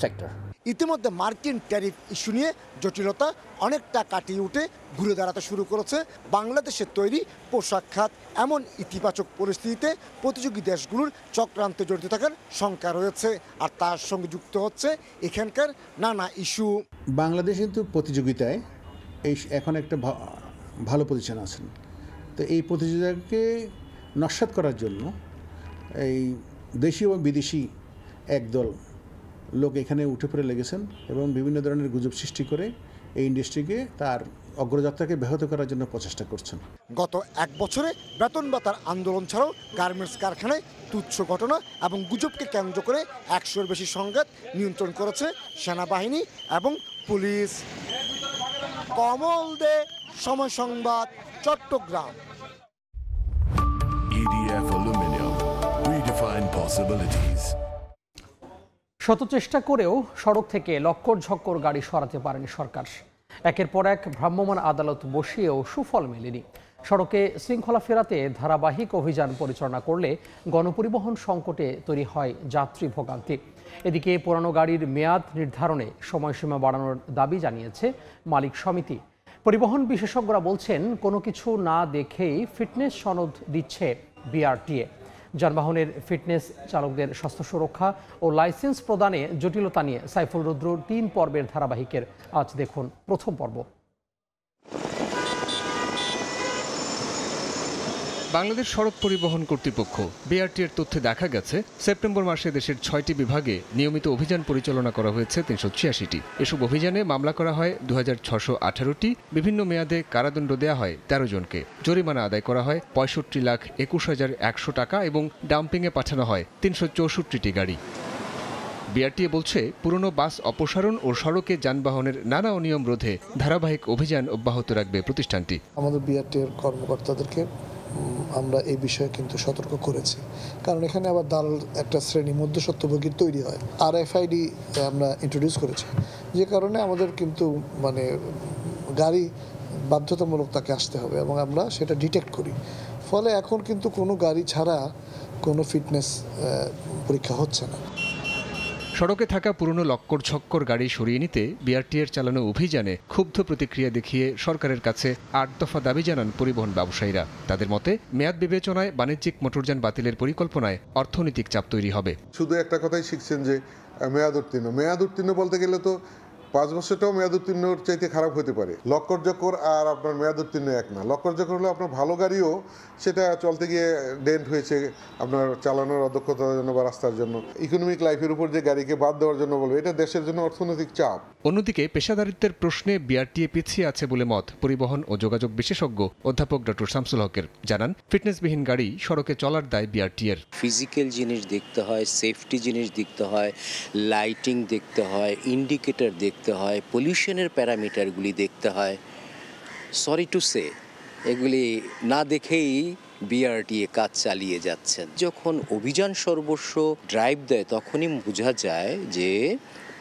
সেক্টর। ইতিমধ্যে মার্কিন ট্যারিফ ইস্যু নিয়ে জটিলতা অনেকটা কাটিয়ে উঠে ঘুরে দাঁড়াতে শুরু করেছে বাংলাদেশের তৈরি পোশাক খাত। এমন ইতিবাচক পরিস্থিতিতে প্রতিযোগী দেশগুলোর চক্রান্তে জড়িত থাকার শঙ্কা রয়েছে। আর তার সঙ্গে যুক্ত হচ্ছে এখানকার নানা ইস্যু। বাংলাদেশ কিন্তু প্রতিযোগিতায় এখন একটা ভালো পজিশন আছেন। তো এই প্রতিযোগিতাকে নস্যাৎ করার জন্য এই দেশীয় এবং বিদেশি একদল লোক এখানে উঠে পড়ে লেগেছেন এবং বিভিন্ন ধরনের গুজব সৃষ্টি করে এই ইন্ডাস্ট্রিকে তার অগ্রযাত্রাকে ব্যাহত করার জন্য প্রচেষ্টা করছেন। গত এক বছরে বেতন ভাতার আন্দোলন ছাড়াও গার্মেন্টস কারখানায় তুচ্ছ ঘটনা এবং গুজবকে কেন্দ্র করে 100-এর বেশি সংঘাত নিয়ন্ত্রণ করেছে সেনাবাহিনী এবং পুলিশ। কমল দে, সময় সংবাদ, Chittagong. EDF Aluminium, redefine possibilities. শত চেষ্টা করেও সড়ক থেকে লক্কর ঝক্কর গাড়ি সরাতে পারেনি সরকার। একের পর এক ভ্রাম্যমাণ আদালত বসিয়েও সুফল মেলেনি। সড়কে শৃঙ্খলা ফেরাতে ধারাবাহিক অভিযান পরিচালনা করলে গণপরিবহন সংকটে তৈরি হয় যাত্রী ভোগান্তি। এদিকে পুরানো গাড়ির মেয়াদ নির্ধারণে সময়সীমা বাড়ানোর দাবি জানিয়েছে মালিক সমিতি। পরিবহন বিশেষজ্ঞরা বলছেন, কোনো কিছু না দেখেই ফিটনেস সনদ দিচ্ছে বিআরটিএ। যানবাহনের ফিটনেস, চালকদের স্বাস্থ্য সুরক্ষা ও লাইসেন্স প্রদানে জটিলতা নিয়ে সাইফুল রুদ্র 3 পর্বের ধারাবাহিকের আজ দেখুন প্রথম পর্ব। বাংলাদেশ সড়ক পরিবহন কর্তৃপক্ষ বিআরটিএর তথ্যে দেখা গেছে, সেপ্টেম্বর মাসে দেশের 6টি বিভাগে নিয়মিত অভিযান পরিচালনা করা হয়েছে 386টি। এসব অভিযানে মামলা করা হয় 2618টি, বিভিন্ন মেয়াদে কারাদণ্ড দেওয়া হয় 13 জনকে, জরিমানা আদায় করা হয় 65,21,100 টাকা এবং ডাম্পিংয়ে পাঠানো হয় 364টি গাড়ি। বিআরটিএ বলছে, পুরনো বাস অপসারণ ও সড়কে যানবাহনের নানা অনিয়ম রোধে ধারাবাহিক অভিযান অব্যাহত রাখবে প্রতিষ্ঠানটি। আমাদের বিআরটিএর কর্মকর্তাদেরকে আমরা এই বিষয়ে কিন্তু সতর্ক করেছি, কারণ এখানে আবার দালাল একটা শ্রেণী মধ্যস্বত্বভোগীর তৈরি হয়। RFID আমরা ইন্ট্রোডিউস করেছি, যে কারণে আমাদের কিন্তু গাড়ি বাধ্যতামূলক তাকে আসতে হবে এবং আমরা সেটা ডিটেক্ট করি। ফলে এখন কিন্তু কোনো গাড়ি ছাড়া কোনো ফিটনেস পরীক্ষা হচ্ছে না। সড়কে থাকা পুরনো লক্কর ঝক্কর গাড়ি সরিয়ে নিতে বিআরটিএর চালানো অভিযানে ক্ষুব্ধ প্রতিক্রিয়া দেখিয়ে সরকারের কাছে 8 দফা দাবি জানান পরিবহন ব্যবসায়ীরা। তাদের মতে, মেয়াদ বিবেচনায় বাণিজ্যিক মোটরযান বাতিলের পরিকল্পনায় অর্থনৈতিক চাপ তৈরি হবে। শুধু একটা কথাই শিখছেন যে মেয়াদ উত্তীর্ণ বলতে গেলে তো 5 বছরটাও মেয়াদ উত্তীর্ণর চাইতে খারাপ হতে পারে। লক্কর জক্কর আর আপনার মেয়াদ উত্তীর্ণ এক না। লক্কর জক্কর হলে আপনার ভালো গাড়িও সেটা চলতে গিয়ে ডেন্ট হয়েছে আপনার চালানোর অদক্ষতার জন্য বা রাস্তার জন্য। ইকোনমিক লাইফের উপর যে গাড়িকে বাদ দেওয়ার জন্য বলবে, এটা দেশের জন্য অর্থনৈতিক চাপ। অন্যদিকে পেশাদারিত্বের প্রশ্নে বিআরটিএ পিছিয়ে আছে বলে মত পরিবহন ও যোগাযোগ বিশেষজ্ঞ অধ্যাপক ডক্টর শামসুল হকের। জানান, ফিটনেসবিহীন গাড়ি সড়কে চলার দায় বিআরটিএর। ফিজিক্যাল জিনিস দেখতে হয়, সেফটি জিনিস দেখতে হয়, লাইটিং দেখতে হয়, ইন্ডিকেটর দেখতে হয়, পলিউশনের প্যারামিটারগুলি দেখতে হয়। সরি টু সে, এগুলি না দেখেই বিআরটিএ কাজ চালিয়ে যাচ্ছেন। যখন অভিযান সর্বস্ব ড্রাইভ দেয়, তখনই বোঝা যায় যে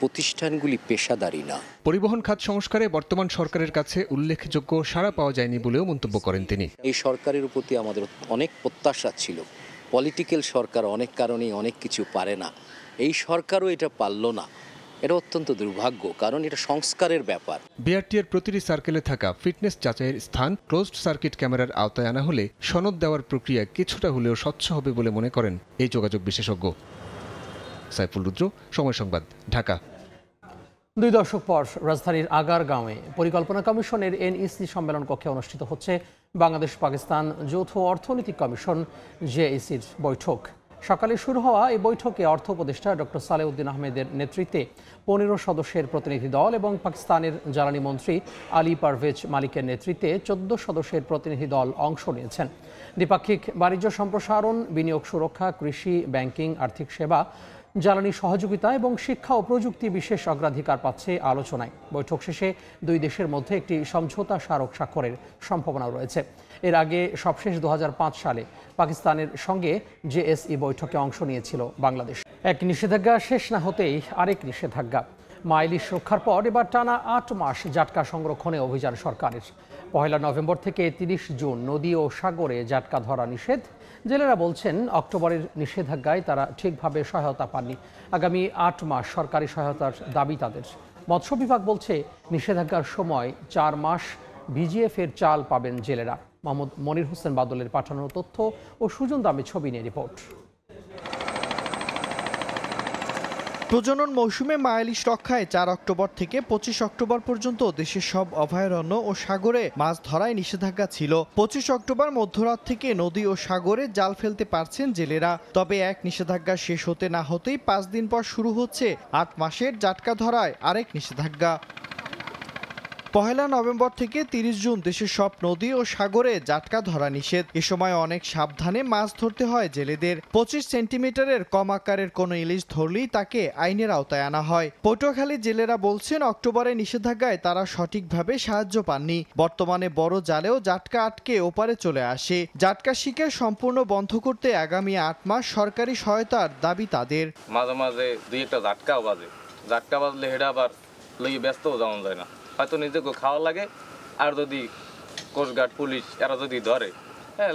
প্রতিষ্ঠানগুলি পেশাদারি না। পরিবহন খাত সংস্কারে বর্তমান সরকারের কাছে উল্লেখযোগ্য সাড়া পাওয়া যায়নি বলেও মন্তব্য করেন তিনি। এই সরকারের প্রতি আমাদের অনেক প্রত্যাশা ছিল। পলিটিক্যাল সরকার অনেক কারণেই অনেক কিছু পারে না, এই সরকারও এটা পারল না। এটা অত্যন্ত দুর্ভাগ্য, কারণ এটা সংস্কারের ব্যাপার। বিআরটিএর প্রতিটি সার্কেলে থাকা ফিটনেস যাচাইয়ের স্থান ক্লোজড সার্কিট ক্যামেরার আওতায় আনা হলে সনদ দেওয়ার প্রক্রিয়া কিছুটা হলেও স্বচ্ছ হবে বলে মনে করেন এই যোগাযোগ বিশেষজ্ঞ। সাইফুল রুদ্র, সময় সংবাদ, ঢাকা। 2 দশক পর রাজধানীর আগারগাঁওয়ে পরিকল্পনা কমিশনের NEC সম্মেলন কক্ষে অনুষ্ঠিত হচ্ছে বাংলাদেশ পাকিস্তান যৌথ অর্থনৈতিক কমিশন JECর বৈঠক। সকালে শুরু হওয়া এই বৈঠকে অর্থ উপদেষ্টা ডক্টর সালেউদ্দিন আহমেদের নেতৃত্বে 15 সদস্যের প্রতিনিধি দল এবং পাকিস্তানের জ্বালানি মন্ত্রী আলী পারভেজ মালিকের নেতৃত্বে 14 সদস্যের প্রতিনিধি দল অংশ নিয়েছেন। দ্বিপাক্ষিক বাণিজ্য সম্প্রসারণ, বিনিয়োগ সুরক্ষা, কৃষি, ব্যাংকিং, আর্থিক সেবা, জ্বালানি সহযোগিতা এবং শিক্ষা ও প্রযুক্তি বিশেষ অগ্রাধিকার পাচ্ছে আলোচনায়। বৈঠক শেষে 2 দেশের মধ্যে একটি সমঝোতা স্মারক স্বাক্ষরের সম্ভাবনা রয়েছে। এর আগে সবশেষ 2005 সালে পাকিস্তানের সঙ্গে JSE বৈঠকে অংশ নিয়েছিল বাংলাদেশ। এক নিষেধাজ্ঞা শেষ না হতেই আরেক নিষেধাজ্ঞা। মাইলিশ রক্ষার পর এবার টানা 8 মাস জাটকা সংরক্ষণে অভিযান সরকারের। 1 নভেম্বর থেকে 30 জুন নদী ও সাগরে জাটকা ধরা নিষেধ। জেলেরা বলছেন, অক্টোবরের নিষেধাজ্ঞায় তারা ঠিকভাবে সহায়তা পাননি। আগামী 8 মাস সরকারি সহায়তার দাবি তাদের। মৎস্য বিভাগ বলছে, নিষেধাজ্ঞার সময় 4 মাস BGF-এর চাল পাবেন জেলেরা। মোহাম্মদ মনির হোসেন বাদলের পাঠানো তথ্য ও সুজন দামে ছবি নিয়ে রিপোর্ট। প্রজনন মৌসুমে মায়ালিশ রক্ষায় 4 অক্টোবর থেকে 25 অক্টোবর পর্যন্ত দেশের সব অভয়ারণ্য ও সাগরে মাছ ধরায় নিষেধাজ্ঞা ছিল। 25 অক্টোবর মধ্যরাত থেকে নদী ও সাগরে জাল ফেলতে পারছেন জেলেরা। তবে এক নিষেধাজ্ঞা শেষ হতে না হতেই 5 দিন পর শুরু হচ্ছে 8 মাসের জাটকা ধরায় আরেক নিষেধাজ্ঞা। 1 নভেম্বর থেকে 30 জুন দেশের সব নদী ও সাগরে জাটকা ধরা নিষেধ। এ সময় অনেক সাবধানে মাছ ধরতে হয় জেলেদের। 25 সেন্টিমিটারের কম আকারের কোনো ইলিশ ধরলেই তাকে আইনের আওতায় আনা হয়। পটুয়াখালী জেলেরা বলছেন অক্টোবরে নিষেধাজ্ঞায় তারা সঠিকভাবে সাহায্য পাননি। বর্তমানে বড় জালেও জাটকা আটকে ওপারে চলে আসে। জাটকা শিকার সম্পূর্ণ বন্ধ করতে আগামী 8 মাস সরকারি সহায়তার দাবি তাদের। মাঝে মাঝে দুই একটা জাটকাও বাজে, জাটকা বাজলে হেডা আবার লইয়ে ব্যস্তও যাওয়া যায় না, হয়তো নিজেকে খাওয়া লাগে। আর যদি কোস্টগার্ড পুলিশ এরা যদি ধরে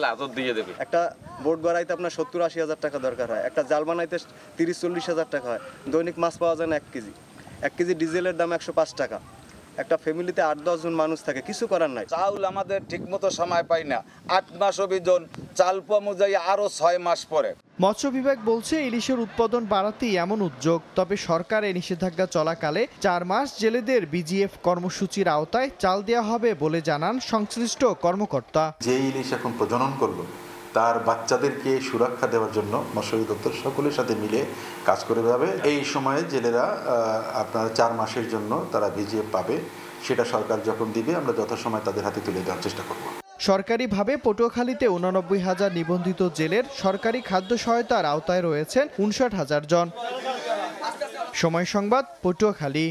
লাজত দিয়ে দেবে। একটা বোট গড়াইতে আপনার 70-80 হাজার টাকা দরকার হয়, একটা জাল বানাইতে 30-40 হাজার টাকা হয়। দৈনিক মাছ পাওয়া যায় না 1 কেজি। 1 কেজি ডিজেলের দাম 105 টাকা। একটা ফ্যামিলিতে 8-10 জন মানুষ থাকে, কিছু করার নাই। চাউল আমাদের ঠিকমতো সময় পাই না, 8 মাস অভিযোজন চাল অনুযায়ী আরো 6 মাস পরে। মৎস্য বিভাগ বলছে ইলিশের উৎপাদন বাড়াতেই এমন উদ্যোগ। তবে সরকার এই নিষেধাজ্ঞা চলাকালে 4 মাস জেলেদের বিজিএফ কর্মসূচির আওতায় চাল দেওয়া হবে বলে জানান সংশ্লিষ্ট কর্মকর্তা। যে ইলিশ এখন প্রজনন করলো তার বাচ্চাদেরকে সুরক্ষা দেওয়ার জন্য মৎস্য অধিদপ্তর সকলের সাথে মিলে কাজ করে যাবে। এই সময়ে জেলেরা আপনার 4 মাসের জন্য তারা বিজিএফ পাবে, সেটা সরকার যখন দিবে আমরা যথাসময় তাদের হাতে তুলে দেওয়ার চেষ্টা করব। সরকারিভাবে পটুয়াখালীতে 89,000 নিবন্ধিত জেলের সরকারি খাদ্য সহায়তার আওতায় রয়েছেন 59,000 জন। সময় সংবাদ, পটুয়াখালী।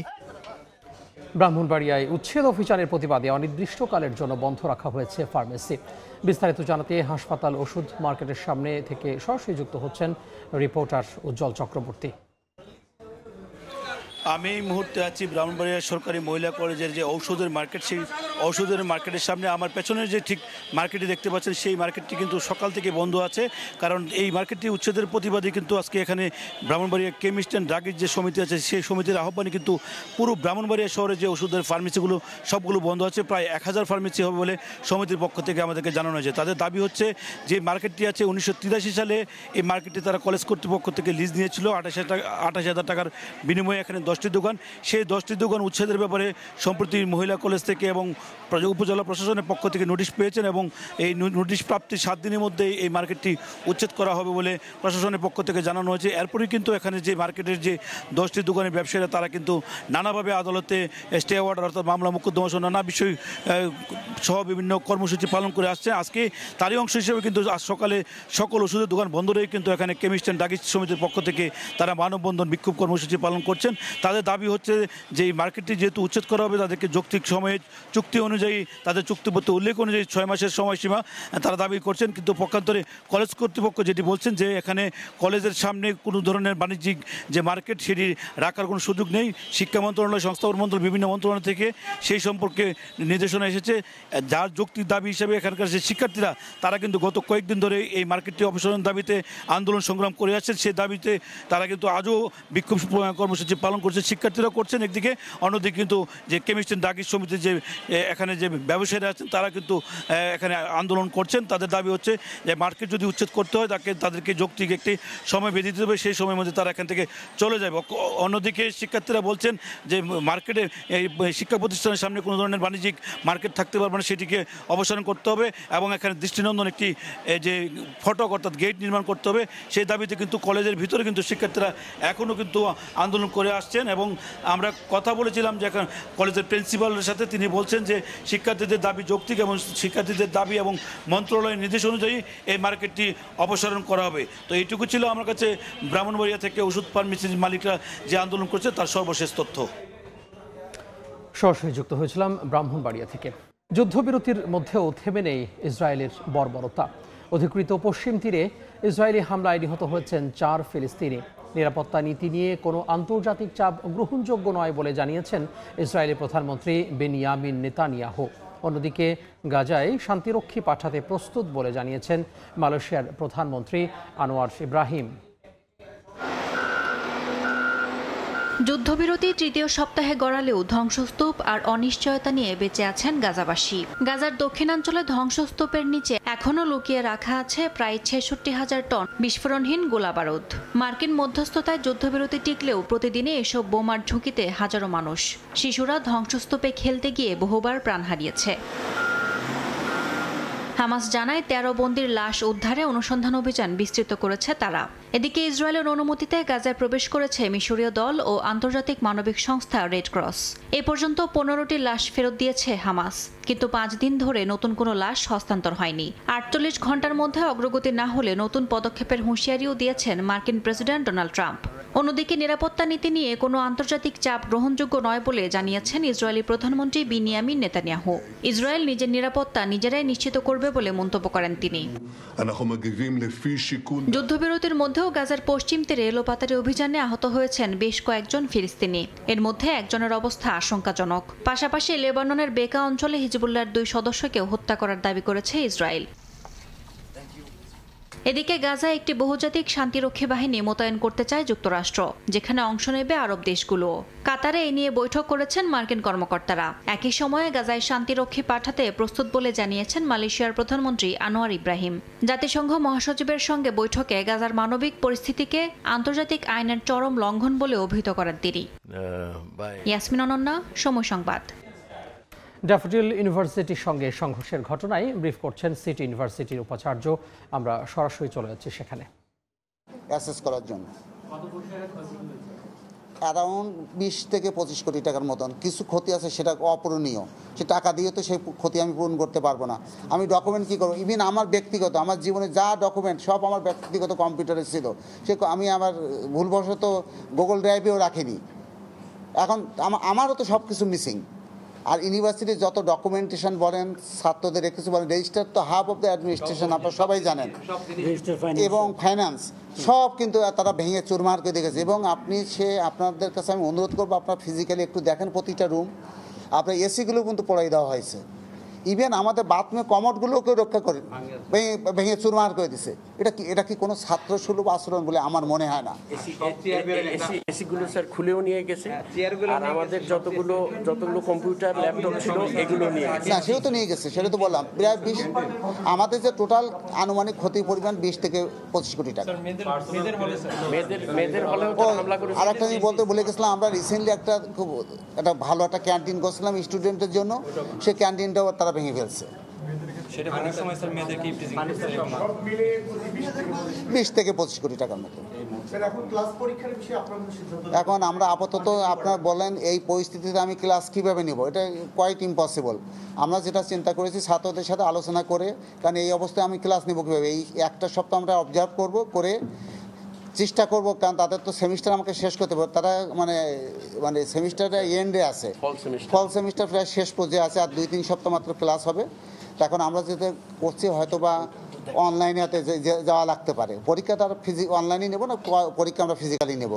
ব্রাহ্মণবাড়িয়ায় উচ্ছেদ অভিযানের প্রতিবাদে অনির্দিষ্টকালের জন্য বন্ধ রাখা হয়েছে ফার্মেসি। বিস্তারিত জানাতে হাসপাতাল ওষুধ মার্কেটের সামনে থেকে সরাসরি যুক্ত হচ্ছেন রিপোর্টার উজ্জ্বল চক্রবর্তী। আমি এই মুহূর্তে আছি ব্রাহ্মণবাড়িয়া সরকারি মহিলা কলেজের যে ঔষধের মার্কেট, সেই ঔষধের মার্কেটের সামনে। আমার পেছনের যে ঠিক মার্কেটটি দেখতে পাচ্ছেন সেই মার্কেটটি কিন্তু সকাল থেকে বন্ধ আছে, কারণ এই মার্কেটটি উচ্ছেদের প্রতিবাদে কিন্তু আজকে এখানে ব্রাহ্মণবাড়িয়া কেমিস্ট অ্যান্ড ড্রাগের যে সমিতি আছে সেই সমিতির আহ্বানে কিন্তু পুরো ব্রাহ্মণবাড়িয়া শহরে যে ওষুধের ফার্মেসিগুলো সবগুলো বন্ধ আছে। প্রায় 1000 ফার্মেসি হবে বলে সমিতির পক্ষ থেকে আমাদেরকে জানানো হয়েছে। তাদের দাবি হচ্ছে যে মার্কেটটি আছে 1983 সালে এই মার্কেটটি তারা কলেজ কর্তৃপক্ষ থেকে লিজ নিয়েছিল 28,000 টাকার বিনিময়ে। এখানে 10টি দোকান, সেই 10টি দোকান উচ্ছেদের ব্যাপারে সম্প্রতি মহিলা কলেজ থেকে এবং উপজেলা প্রশাসনের পক্ষ থেকে নোটিশ পেয়েছেন এবং এই নোটিশ প্রাপ্তির 7 দিনের মধ্যে এই মার্কেটটি উচ্ছেদ করা হবে বলে প্রশাসনের পক্ষ থেকে জানানো হয়েছে। এরপরেই কিন্তু এখানে যে মার্কেটের যে 10টি দোকানের ব্যবসায়ীরা তারা কিন্তু নানাভাবে আদালতে স্টে অর্ডার অর্থাৎ মামলা মোকদ্দমা সহ নানা বিষয় সহ বিভিন্ন কর্মসূচি পালন করে আসছে। আজকে তারই অংশ হিসেবে কিন্তু আজ সকালে সকল ওষুধের দোকান বন্ধ রয়ে কিন্তু এখানে কেমিস্ট অ্যান্ড ড্রাগিস্ট সমিতির পক্ষ থেকে তারা মানববন্ধন বিক্ষোভ কর্মসূচি পালন করছেন। তাদের দাবি হচ্ছে যে এই মার্কেটটি যেহেতু উচ্ছেদ করা হবে তাদেরকে যৌক্তিক সময়ে চুক্তি অনুযায়ী তাদের চুক্তিপত্র উল্লেখ অনুযায়ী 6 মাসের সময়সীমা তারা দাবি করছেন। কিন্তু পক্ষান্তরে কলেজ কর্তৃপক্ষ যেটি বলছেন যে এখানে কলেজের সামনে কোনো ধরনের বাণিজ্যিক যে মার্কেট সেটি রাখার কোনো সুযোগ নেই। শিক্ষা মন্ত্রণালয়, সংস্থা মন্ত্রণালয়, বিভিন্ন মন্ত্রণালয় থেকে সেই সম্পর্কে নির্দেশনা এসেছে। যার যৌক্তিক দাবি হিসেবে এখানকার যে শিক্ষার্থীরা তারা কিন্তু গত কয়েকদিন ধরে এই মার্কেটটি অপসারণের দাবিতে আন্দোলন সংগ্রাম করে আসছেন। সেই দাবিতে তারা কিন্তু আজও বিক্ষোভ কর্মসূচি পালন করছে, শিক্ষার্থীরা করছেন একদিকে, অন্যদিকে কিন্তু যে কেমিস্ট অ্যান্ড ড্রাগিস্ট সমিতির যে এখানে যে ব্যবসায়ীরা আছেন তারা কিন্তু এখানে আন্দোলন করছেন। তাদের দাবি হচ্ছে যে মার্কেট যদি উচ্ছেদ করতে হয় তাদেরকে যৌক্তিক একটি সময় বেঁধে দিতে হবে, সেই সময়ের মধ্যে তারা এখান থেকে চলে যাবে। অন্যদিকে শিক্ষার্থীরা বলছেন যে মার্কেটে এই শিক্ষা প্রতিষ্ঠানের সামনে কোনো ধরনের বাণিজ্যিক মার্কেট থাকতে পারবে না, সেটিকে অবসান করতে হবে এবং এখানে দৃষ্টিনন্দন একটি যে ফটক অর্থাৎ গেট নির্মাণ করতে হবে। সেই দাবিতে কিন্তু কলেজের ভিতরে কিন্তু শিক্ষার্থীরা এখনও কিন্তু আন্দোলন করে আসছেন এবং আমরা কথা বলেছিলাম যে এখন কলেজের প্রিন্সিপালের সাথে, তিনি বলছেন যে শিক্ষার্থীদের দাবি যৌক্তিক এবং শিক্ষার্থীদের দাবি এবং মন্ত্রণালয়ের নির্দেশ অনুযায়ী এই মার্কেটটি অপসারণ করা হবে। তো এইটুকু ছিল আমার কাছে ব্রাহ্মণবাড়িয়া থেকে ওষুধ ফার্মেসির মালিকরা যে আন্দোলন করছে তার সর্বশেষ তথ্য। সরাসরি যুক্ত হয়েছিলাম ব্রাহ্মণবাড়িয়া থেকে। যুদ্ধবিরতির মধ্যেও থেমে নেই ইসরায়েলের বর্বরতা। অধিকৃত পশ্চিম তীরে ইসরায়েলি হামলায় নিহত হয়েছেন 4 ফিলিস্তিনি। নিরাপত্তা নীতি নিয়ে কোনো আন্তর্জাতিক চাপ গ্রহণযোগ্য নয় বলে জানিয়েছেন ইসরায়েলি প্রধানমন্ত্রী বেনিয়ামিন নেতানিয়াহু। অন্যদিকে গাজায় শান্তিরক্ষী পাঠাতে প্রস্তুত বলে জানিয়েছেন মালয়েশিয়ার প্রধানমন্ত্রী আনোয়ার ইব্রাহিম। যুদ্ধবিরতি তৃতীয় সপ্তাহে গড়ালেও ধ্বংসস্তূপ আর অনিশ্চয়তা নিয়ে বেঁচে আছেন গাজাবাসী। গাজার দক্ষিণাঞ্চলে ধ্বংসস্তূপের নিচে এখনও লুকিয়ে রাখা আছে প্রায় 66,000 টন বিস্ফোরণহীন গোলাবারুদ। মার্কিন মধ্যস্থতায় যুদ্ধবিরতি টিকলেও প্রতিদিনে এসব বোমার ঝুঁকিতে হাজারো মানুষ। শিশুরা ধ্বংসস্তূপে খেলতে গিয়ে বহুবার প্রাণ হারিয়েছে। হামাস জানায় 13 বন্দির লাশ উদ্ধারে অনুসন্ধান অভিযান বিস্তৃত করেছে তারা। এদিকে ইসরায়েলের অনুমতিতে গাজায় প্রবেশ করেছে মিশরীয় দল ও আন্তর্জাতিক মানবিক সংস্থা রেড ক্রস। এ পর্যন্ত 15টি লাশ ফেরত দিয়েছে হামাস, কিন্তু 5 দিন ধরে নতুন কোনো লাশ হস্তান্তর হয়নি। 48 ঘন্টার মধ্যে অগ্রগতি না হলে নতুন পদক্ষেপের হুঁশিয়ারিও দিয়েছেন মার্কিন প্রেসিডেন্ট ডোনাল্ড ট্রাম্প। অন্যদিকে নিরাপত্তা নীতি নিয়ে কোনো আন্তর্জাতিক চাপ গ্রহণযোগ্য নয় বলে জানিয়েছেন ইসরায়েলি প্রধানমন্ত্রী বিনিয়ামিন নেতানিয়াহু। ইসরায়েল নিজের নিরাপত্তা নিজেরাই নিশ্চিত করবে বলে মন্তব্য করেন তিনি। যুদ্ধবিরতির মধ্যেও গাজার পশ্চিম তীরে এলোপাতাড়ি অভিযানে আহত হয়েছেন বেশ কয়েকজন ফিলিস্তিনি। এর মধ্যে একজনের অবস্থা আশঙ্কাজনক। পাশাপাশি লেবাননের বেকা অঞ্চলে হিজবুল্লাহর 2 সদস্যকেও হত্যা করার দাবি করেছে ইসরায়েল। এদিকে গাজায় একটি বহুজাতিক শান্তিরক্ষী বাহিনী মোতায়েন করতে চায় যুক্তরাষ্ট্র, যেখানে অংশ নেবে আরব দেশগুলো। কাতারে এ নিয়ে বৈঠক করেছেন মার্কিন কর্মকর্তারা। একই সময়ে গাজায় শান্তিরক্ষী পাঠাতে প্রস্তুত বলে জানিয়েছেন মালয়েশিয়ার প্রধানমন্ত্রী আনোয়ার ইব্রাহিম। জাতিসংঘ মহাসচিবের সঙ্গে বৈঠকে গাজার মানবিক পরিস্থিতিকে আন্তর্জাতিক আইনের চরম লঙ্ঘন বলে অভিহিত করেন তিনি। ইয়াসমিন অনন্যা, সময় সংবাদ। ড্যাফোডিল ইউনিভার্সিটির সঙ্গে সংঘর্ষের ঘটনায় ব্রিফ করছেন সিটি ইউনিভার্সিটির উপাচার্য। আমরা সরাসরি চলে যাচ্ছি সেখানে অ্যাসেস করার জন্য। অ্যারাউন্ড 20 থেকে 25 কোটি টাকার মতন কিছু ক্ষতি আছে, সেটা অপূরণীয়। সে টাকা দিয়ে তো সেই ক্ষতি আমি পূরণ করতে পারবো না। আমি ডকুমেন্ট কী করবো? ইভেন আমার ব্যক্তিগত, আমার জীবনে যা ডকুমেন্ট সব আমার ব্যক্তিগত কম্পিউটারে ছিল, সে আমি আমার ভুলবশত গুগল ড্রাইভেও রাখিনি। এখন আমারও তো সব কিছু মিসিং। আর ইউনিভার্সিটির যত ডকুমেন্টেশন বলেন, ছাত্রদের কিছু বলেন, রেজিস্টার তো হাফ অফ দ্য অ্যাডমিনিস্ট্রেশন, আপনারা সবাই জানেন, এবং ফাইন্যান্স সব কিন্তু তারা ভেঙে চুরমার করে দেখেছে। এবং আপনাদের কাছে আমি অনুরোধ করবো, আপনারা ফিজিক্যালি একটু দেখেন প্রতিটা রুম। আপনার এসিগুলো কিন্তু পড়াই দেওয়া হয়েছে। ইভেন আমাদের বাথরুমের কমোডগুলোকে রক্ষা করে ভেঙে চুরমার করে দিছে। এটা কি কোনো ছাত্র সুলভ আচরণ বলে আমার মনে হয় না। এসিগুলো স্যার খুলেও নিয়ে গেছে, আর আমাদের যতগুলো কম্পিউটার ল্যাপটপ ছিল এগুলো নিয়ে গেছে। না, সেও তো নিয়ে গেছে, সেটা তো বললাম। প্রায় 20, আমাদের যে টোটাল আনুমানিক ক্ষতির পরিমাণ 20 থেকে 25 কোটি টাকা। আর একটা জিনিস বলতে ভুলে গেছিলাম, আমরা রিসেন্টলি একটা ভালো একটা ক্যান্টিন করছিলাম স্টুডেন্টের জন্য, সেই ক্যান্টিনটাও তারা ভেঙে ফেলছে। 20 থেকে 25 কোটি টাকার মতো। এখন আমরা আপাতত আপনার বলেন এই পরিস্থিতিতে আমি ক্লাস কীভাবে নেব, এটা কোয়াইট ইম্পসিবল। আমরা যেটা চিন্তা করেছি ছাত্রদের সাথে আলোচনা করে, কারণ এই অবস্থায় আমি ক্লাস নেব কীভাবে, এই একটা সপ্তাহ আমরা অবজার্ভ করে চেষ্টা করব, কারণ তাদের তো সেমিস্টার আমাকে শেষ করতে হবে। তারা মানে সেমিস্টারটা এন্ডে আছে, ফল সেমিস্টার প্রায় শেষ পর্যায়ে আছে, আর 2-3 সপ্তাহ মাত্র ক্লাস হবে। এখন আমরা যেটা করছি হয়তো বা অনলাইনে যাওয়া লাগতে পারে। পরীক্ষাটা অনলাইনে নেব না, পরীক্ষা আমরা ফিজিক্যালি নেব,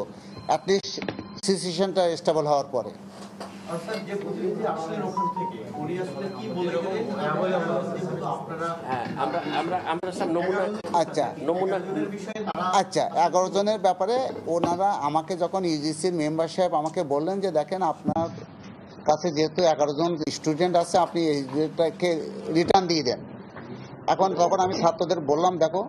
অ্যাটলিস্ট সিচুয়েশনটা স্টেবল হওয়ার পরে। আচ্ছা 11 জনের ব্যাপারে ওনারা আমাকে যখন ইউজিসির মেম্বার সাহেব আমাকে বললেন যে দেখেন আপনার কাছে যেহেতু 11 জন স্টুডেন্ট আছে, আপনি এইটাকে রিটার্ন দিয়ে দেন। তখন আমি ছাত্রদের বললাম, দেখো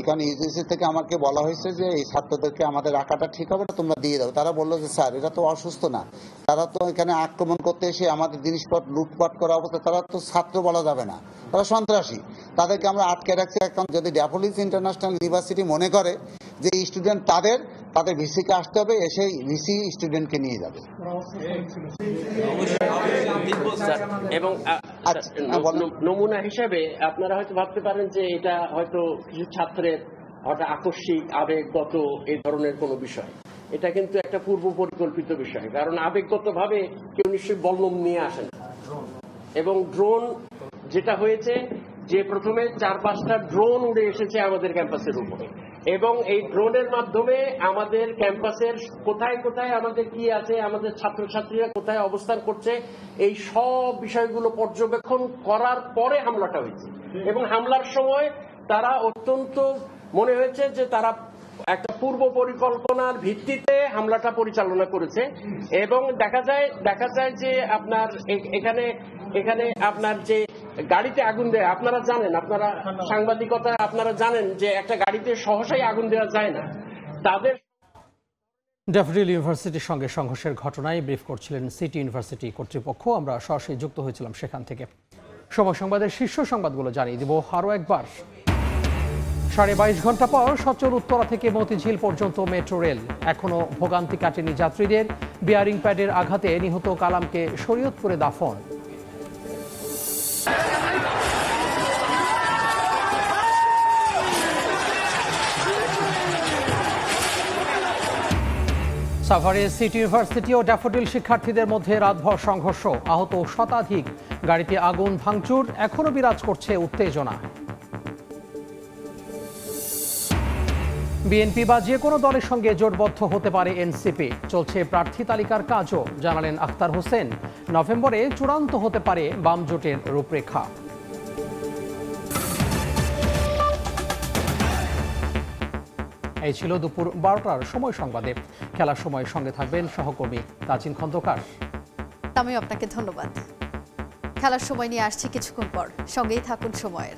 এখানে ইউজিসি থেকে আমাকে বলা হয়েছে যে এই ছাত্রদেরকে আমাদের রাখাটা ঠিক হবে না, তোমরা দিয়ে দাও। তারা বললো যে স্যার এটা তো অসুস্থ না, তারা তো এখানে আক্রমণ করতে এসে আমাদের জিনিসপত্র লুটপাট করা অবস্থা, তারা তো ছাত্র বলা যাবে না, তারা সন্ত্রাসী, তাদেরকে আমরা আটকে রাখছি। এখন যদি ড্যাফোডিলস ইন্টারন্যাশনাল ইউনিভার্সিটি মনে করে যে স্টুডেন্ট তাদের ভিসিকে আসতে হবে, এসেই ভিসি স্টুডেন্টকে নিয়ে যাবে। এবং নমুনা হিসাবে আপনারা হয়তো ভাবতে পারেন যে এটা হয়তো কিছু ছাত্রের হয়তো আকস্মিক আবেগগত এই ধরনের কোনো বিষয়। এটা কিন্তু একটা পূর্ব পরিকল্পিত বিষয়, কারণ আবেগগতভাবে কেউ নিশ্চয়ই বল্লম নিয়ে আসে না। এবং ড্রোন যেটা হয়েছে যে প্রথমে 4-5টা ড্রোন উড়ে এসেছে আমাদের ক্যাম্পাসের উপরে, এবং এই ড্রোনের মাধ্যমে আমাদের ক্যাম্পাসের কোথায় কোথায় আমাদের কি আছে, আমাদের ছাত্রছাত্রীরা কোথায় অবস্থান করছে, এই সব বিষয়গুলো পর্যবেক্ষণ করার পরে হামলাটা হয়েছে। এবং হামলার সময় তারা অত্যন্ত মনে হয়েছে যে তারা একটা পূর্ব পরিকল্পনার ভিত্তিতে হামলাটা পরিচালনা করেছে। এবং দেখা যায় যে আপনার এখানে আপনার যে গাড়িতে আগুন দেয়, আপনারা জানেন, আপনারা সাংবাদিকতা আপনারা জানেন যে একটা গাড়িতে সহসাই আগুন দেওয়া যায় না। তাদের ড্যাফোডিল ইউনিভার্সিটির সঙ্গে সংঘর্ষের ঘটনায় ব্রিফ করছিলেন সিটি ইউনিভার্সিটি কর্তৃপক্ষ। আমরা সরাসরি যুক্ত হয়েছিলাম সেখান থেকে। সময় সংবাদের শীর্ষ সংবাদগুলো জানিয়ে দিব আরও একবার। 22.5 ঘন্টা পর সচল উত্তরা থেকে মতিঝিল পর্যন্ত মেট্রো রেল। এখনও ভোগান্তি কাটেনি যাত্রীদের। বিয়ারিং প্যাডের আঘাতে নিহত কালামকে শরীয়তপুরে দাফন। সাভারে সিটি ইউনিভার্সিটি ও ড্যাফোডিল শিক্ষার্থীদের মধ্যে রাতভর সংঘর্ষ, আহত শতাধিক। গাড়িতে আগুন ভাঙচুর, এখনও বিরাজ করছে উত্তেজনা। বিএনপি বা যে কোনো দলের সঙ্গে জোটবদ্ধ হতে পারে এনসিপি। চলছে প্রার্থী তালিকার কাজও, জানালেন আখতার হোসেন। নভেম্বরে চূড়ান্ত হতে পারে বাম জোটের রূপরেখা। এই ছিল দুপুর 12টার সময় সংবাদে। খেলার সময় সঙ্গে থাকবেন সহকর্মী তাজিন খন্দকার। আমিও আপনাকে ধন্যবাদ। খেলার সময় নিয়ে আসছি কিছুক্ষণ পর, সঙ্গেই থাকুন সময়ের।